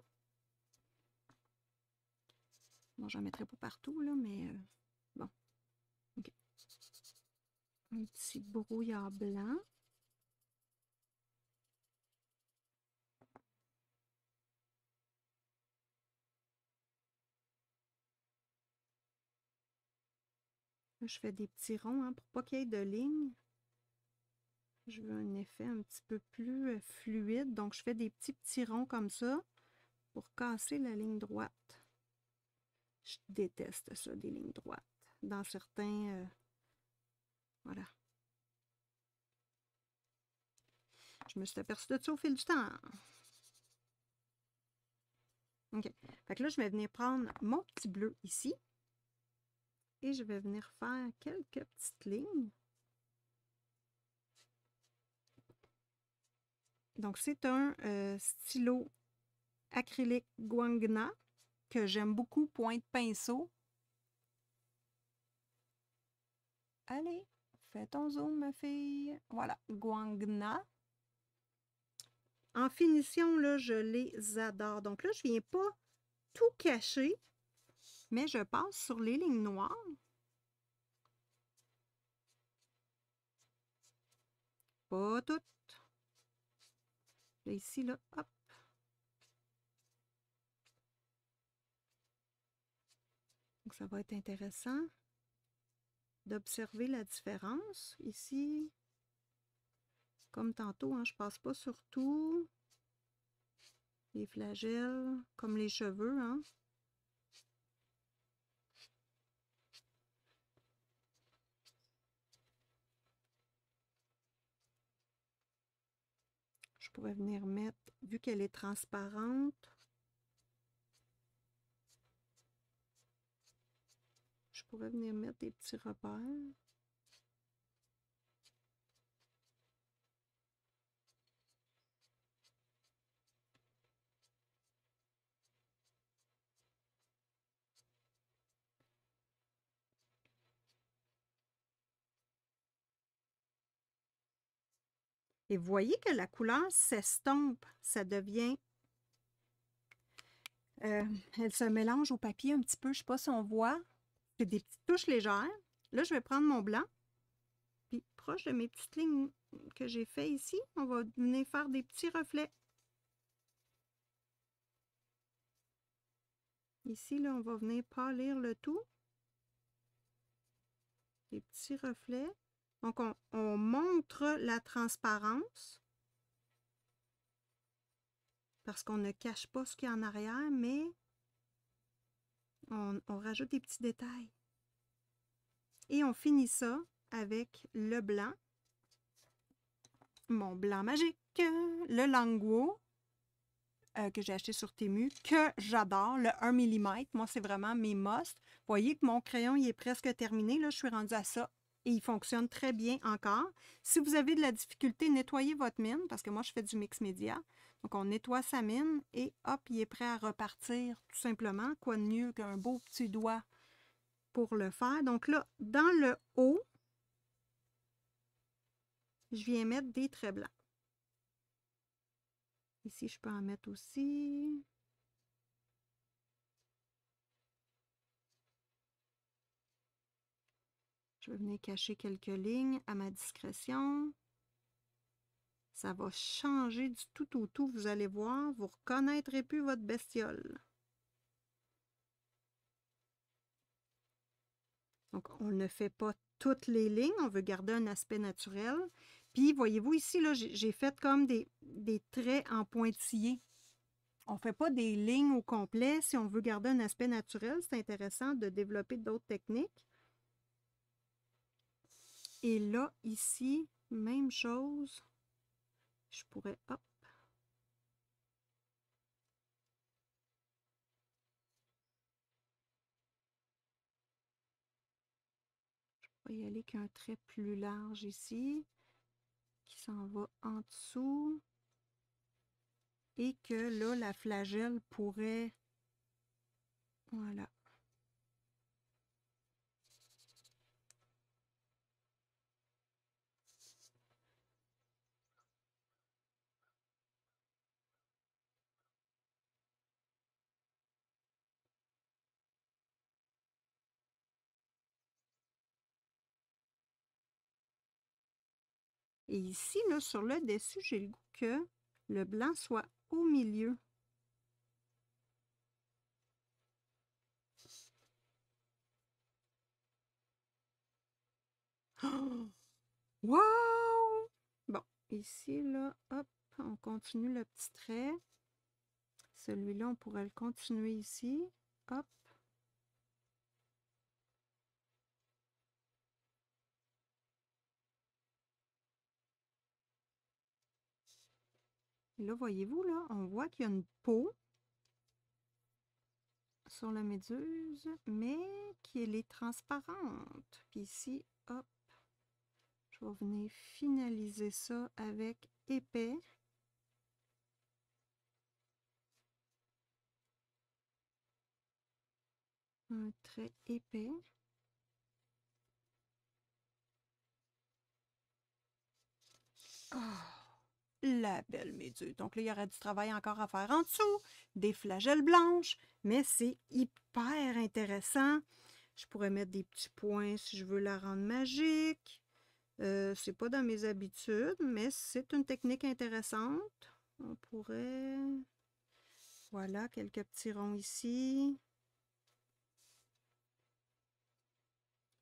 Bon, j'en mettrai pas partout, là, mais bon. OK. Un petit brouillard blanc. Là, je fais des petits ronds hein, pour pas qu'il y ait de lignes. Je veux un effet un petit peu plus fluide. Donc, je fais des petits ronds comme ça pour casser la ligne droite. Je déteste ça, des lignes droites. Dans certains... voilà. Je me suis aperçue de ça au fil du temps. OK. Fait que là, je vais venir prendre mon petit bleu ici. Et je vais venir faire quelques petites lignes. Donc, c'est un stylo acrylique Guangna que j'aime beaucoup, pointe pinceau. Allez, fais ton zoom, ma fille. Voilà, Guangna. En finition, là, je les adore. Donc là, je ne viens pas tout cacher, mais je passe sur les lignes noires. Pas toutes. Là, ici, là, hop. Donc, ça va être intéressant d'observer la différence. Ici, comme tantôt, hein, je passe pas sur tout. Les flagelles, comme les cheveux, hein. Je pourrais venir mettre, vu qu'elle est transparente, je pourrais venir mettre des petits repères. Et vous voyez que la couleur s'estompe, ça devient... elle se mélange au papier un petit peu, je ne sais pas si on voit. C'est des petites touches légères. Là, je vais prendre mon blanc. Puis, proche de mes petites lignes que j'ai fait ici, on va venir faire des petits reflets. Ici, là, on va venir pâlir le tout. Des petits reflets. Donc, on montre la transparence. Parce qu'on ne cache pas ce qu'il y a en arrière, mais on rajoute des petits détails. Et on finit ça avec le blanc. Mon blanc magique, le Languo, que j'ai acheté sur Temu, que j'adore, le 1 mm. Moi, c'est vraiment mes must. Vous voyez que mon crayon, il est presque terminé. Là, je suis rendue à ça. Et il fonctionne très bien encore. Si vous avez de la difficulté, nettoyez votre mine, parce que moi, je fais du mix média. Donc, on nettoie sa mine et hop, il est prêt à repartir, tout simplement. Quoi de mieux qu'un beau petit doigt pour le faire. Donc là, dans le haut, je viens mettre des traits blancs. Ici, je peux en mettre aussi. Je vais venir cacher quelques lignes à ma discrétion. Ça va changer du tout au tout, vous allez voir. Vous ne reconnaîtrez plus votre bestiole. Donc, on ne fait pas toutes les lignes. On veut garder un aspect naturel. Puis, voyez-vous ici, là, j'ai fait comme des traits en pointillés. On ne fait pas des lignes au complet. Si on veut garder un aspect naturel, c'est intéressant de développer d'autres techniques. Et là, ici, même chose. Je pourrais, hop. Je vais y aller qu'un trait plus large ici, qui s'en va en dessous. Et que là, la flagelle pourrait... Voilà. Et ici, là, sur le dessus, j'ai le goût que le blanc soit au milieu. Wow! Bon, ici, là, hop, on continue le petit trait. Celui-là, on pourrait le continuer ici. Hop. Et là, voyez-vous, là, on voit qu'il y a une peau sur la méduse, mais qu'elle est transparente. Puis ici, hop, je vais venir finaliser ça avec épais. Un trait épais. Oh, la belle méduse. Donc là, il y aurait du travail encore à faire en dessous, des flagelles blanches, mais c'est hyper intéressant. Je pourrais mettre des petits points si je veux la rendre magique. C'est pas dans mes habitudes, mais c'est une technique intéressante. On pourrait... Voilà, quelques petits ronds ici.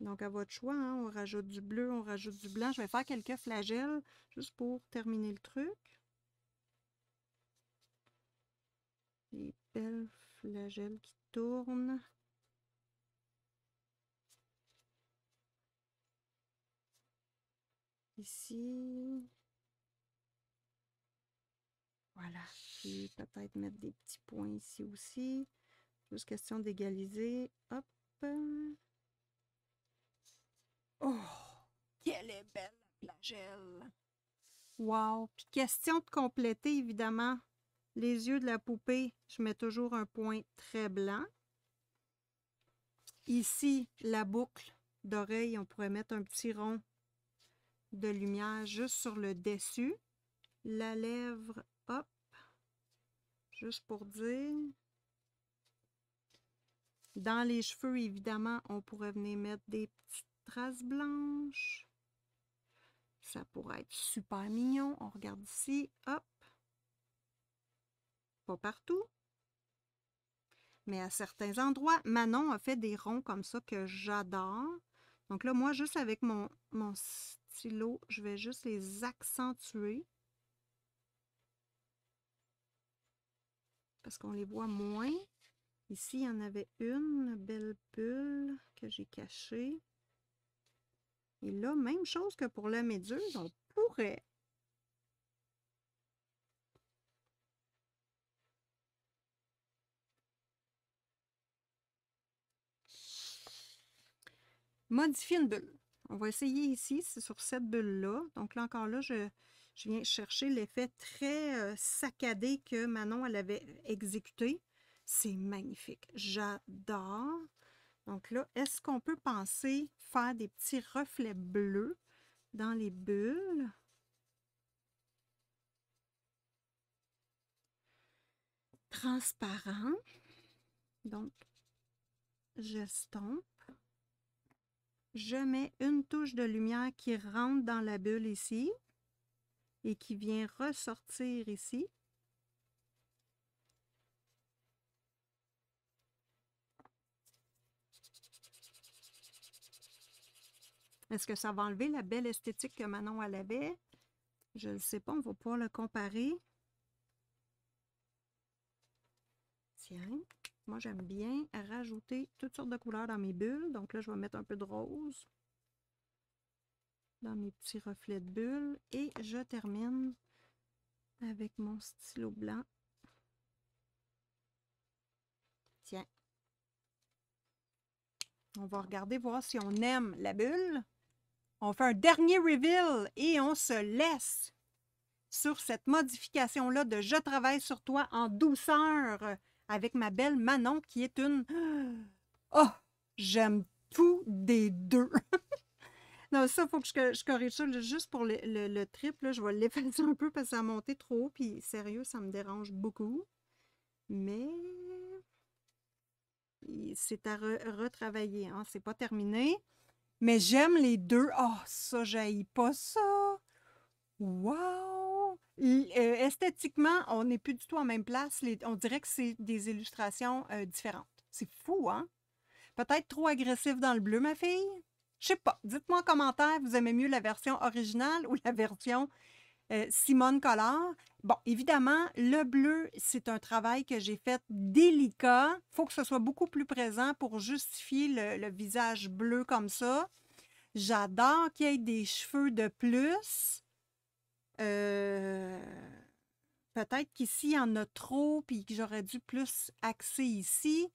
Donc, à votre choix, hein, on rajoute du bleu, on rajoute du blanc. Je vais faire quelques flagelles juste pour terminer le truc. Des belles flagelles qui tournent. Ici. Voilà. Puis peut-être mettre des petits points ici aussi. Juste question d'égaliser. Hop. Oh! Quelle est belle la flagelle! Wow! Puis question de compléter, évidemment, les yeux de la poupée, je mets toujours un point très blanc. Ici, la boucle d'oreille, on pourrait mettre un petit rond de lumière juste sur le dessus. La lèvre, hop, juste pour dire. Dans les cheveux, évidemment, on pourrait venir mettre des petites traces blanches. Ça pourrait être super mignon. On regarde ici, hop. Pas partout, mais à certains endroits. Manon a fait des ronds comme ça que j'adore. Donc là, moi, juste avec mon stylo, je vais juste les accentuer. Parce qu'on les voit moins. Ici, il y en avait une belle bulle que j'ai cachée. Et là, même chose que pour la méduse, on pourrait modifier une bulle. On va essayer ici, c'est sur cette bulle-là. Donc là, encore là, je viens chercher l'effet très saccadé que Manon, elle avait exécuté. C'est magnifique. J'adore. Donc là, est-ce qu'on peut penser faire des petits reflets bleus dans les bulles? Transparent. Donc, j'estompe. Je mets une touche de lumière qui rentre dans la bulle ici et qui vient ressortir ici. Est-ce que ça va enlever la belle esthétique que Manon elle avait? Je ne sais pas, on va pouvoir le comparer. Tiens, moi j'aime bien rajouter toutes sortes de couleurs dans mes bulles. Donc là, je vais mettre un peu de rose dans mes petits reflets de bulles. Et je termine avec mon stylo blanc. Tiens. On va regarder, voir si on aime la bulle. On fait un dernier reveal et on se laisse sur cette modification-là de Je travaille sur toi en douceur avec ma belle Manon qui est une... Oh! J'aime tout des deux! Non, ça, il faut que je corrige ça. Juste pour le trip, là, je vais l'effacer un peu parce que ça a monté trop haut. Puis sérieux, ça me dérange beaucoup. Mais c'est à retravailler. Hein? C'est pas terminé. Mais j'aime les deux. Oh, ça, j'haïs pas ça. Wow! Esthétiquement, on n'est plus du tout en même place. On dirait que c'est des illustrations différentes. C'est fou, hein? Peut-être trop agressif dans le bleu, ma fille? Je sais pas. Dites-moi en commentaire, vous aimez mieux la version originale ou la version Simone Collard. Bon, évidemment, le bleu, c'est un travail que j'ai fait délicat. Il faut que ce soit beaucoup plus présent pour justifier le visage bleu comme ça. J'adore qu'il y ait des cheveux de plus. Peut-être qu'ici, il y en a trop, puis que j'aurais dû plus axer ici.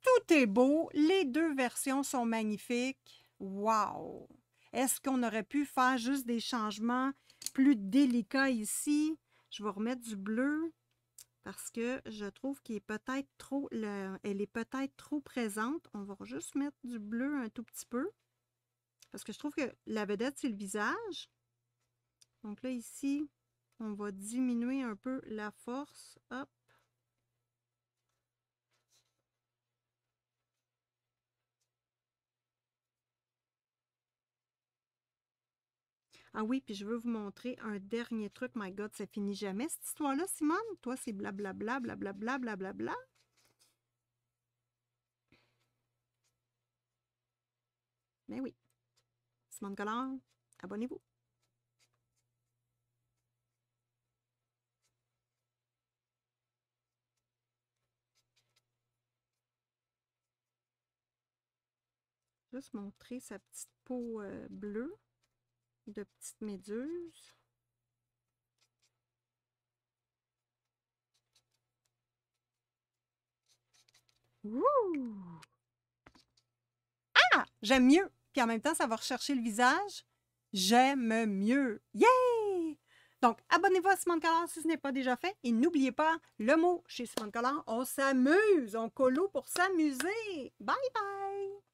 Tout est beau. Les deux versions sont magnifiques. Wow! Est-ce qu'on aurait pu faire juste des changements plus délicats ici? Je vais remettre du bleu parce que je trouve qu'il est peut-être trop, elle est peut-être trop présente. On va juste mettre du bleu un tout petit peu parce que je trouve que la vedette, c'est le visage. Donc là, ici, on va diminuer un peu la force. Hop. Ah oui, puis je veux vous montrer un dernier truc. My God, ça finit jamais cette histoire-là, Simone. Toi, c'est blablabla, blablabla, blablabla. Mais oui. Simone Collard, abonnez-vous. Juste montrer sa petite peau bleue de petite méduse. Ouh! Ah! J'aime mieux. Puis en même temps, ça va rechercher le visage. J'aime mieux. Yay! Donc, abonnez-vous à Simone Collard si ce n'est pas déjà fait. Et n'oubliez pas, le mot chez Simone Collard, on s'amuse. On colo pour s'amuser. Bye bye!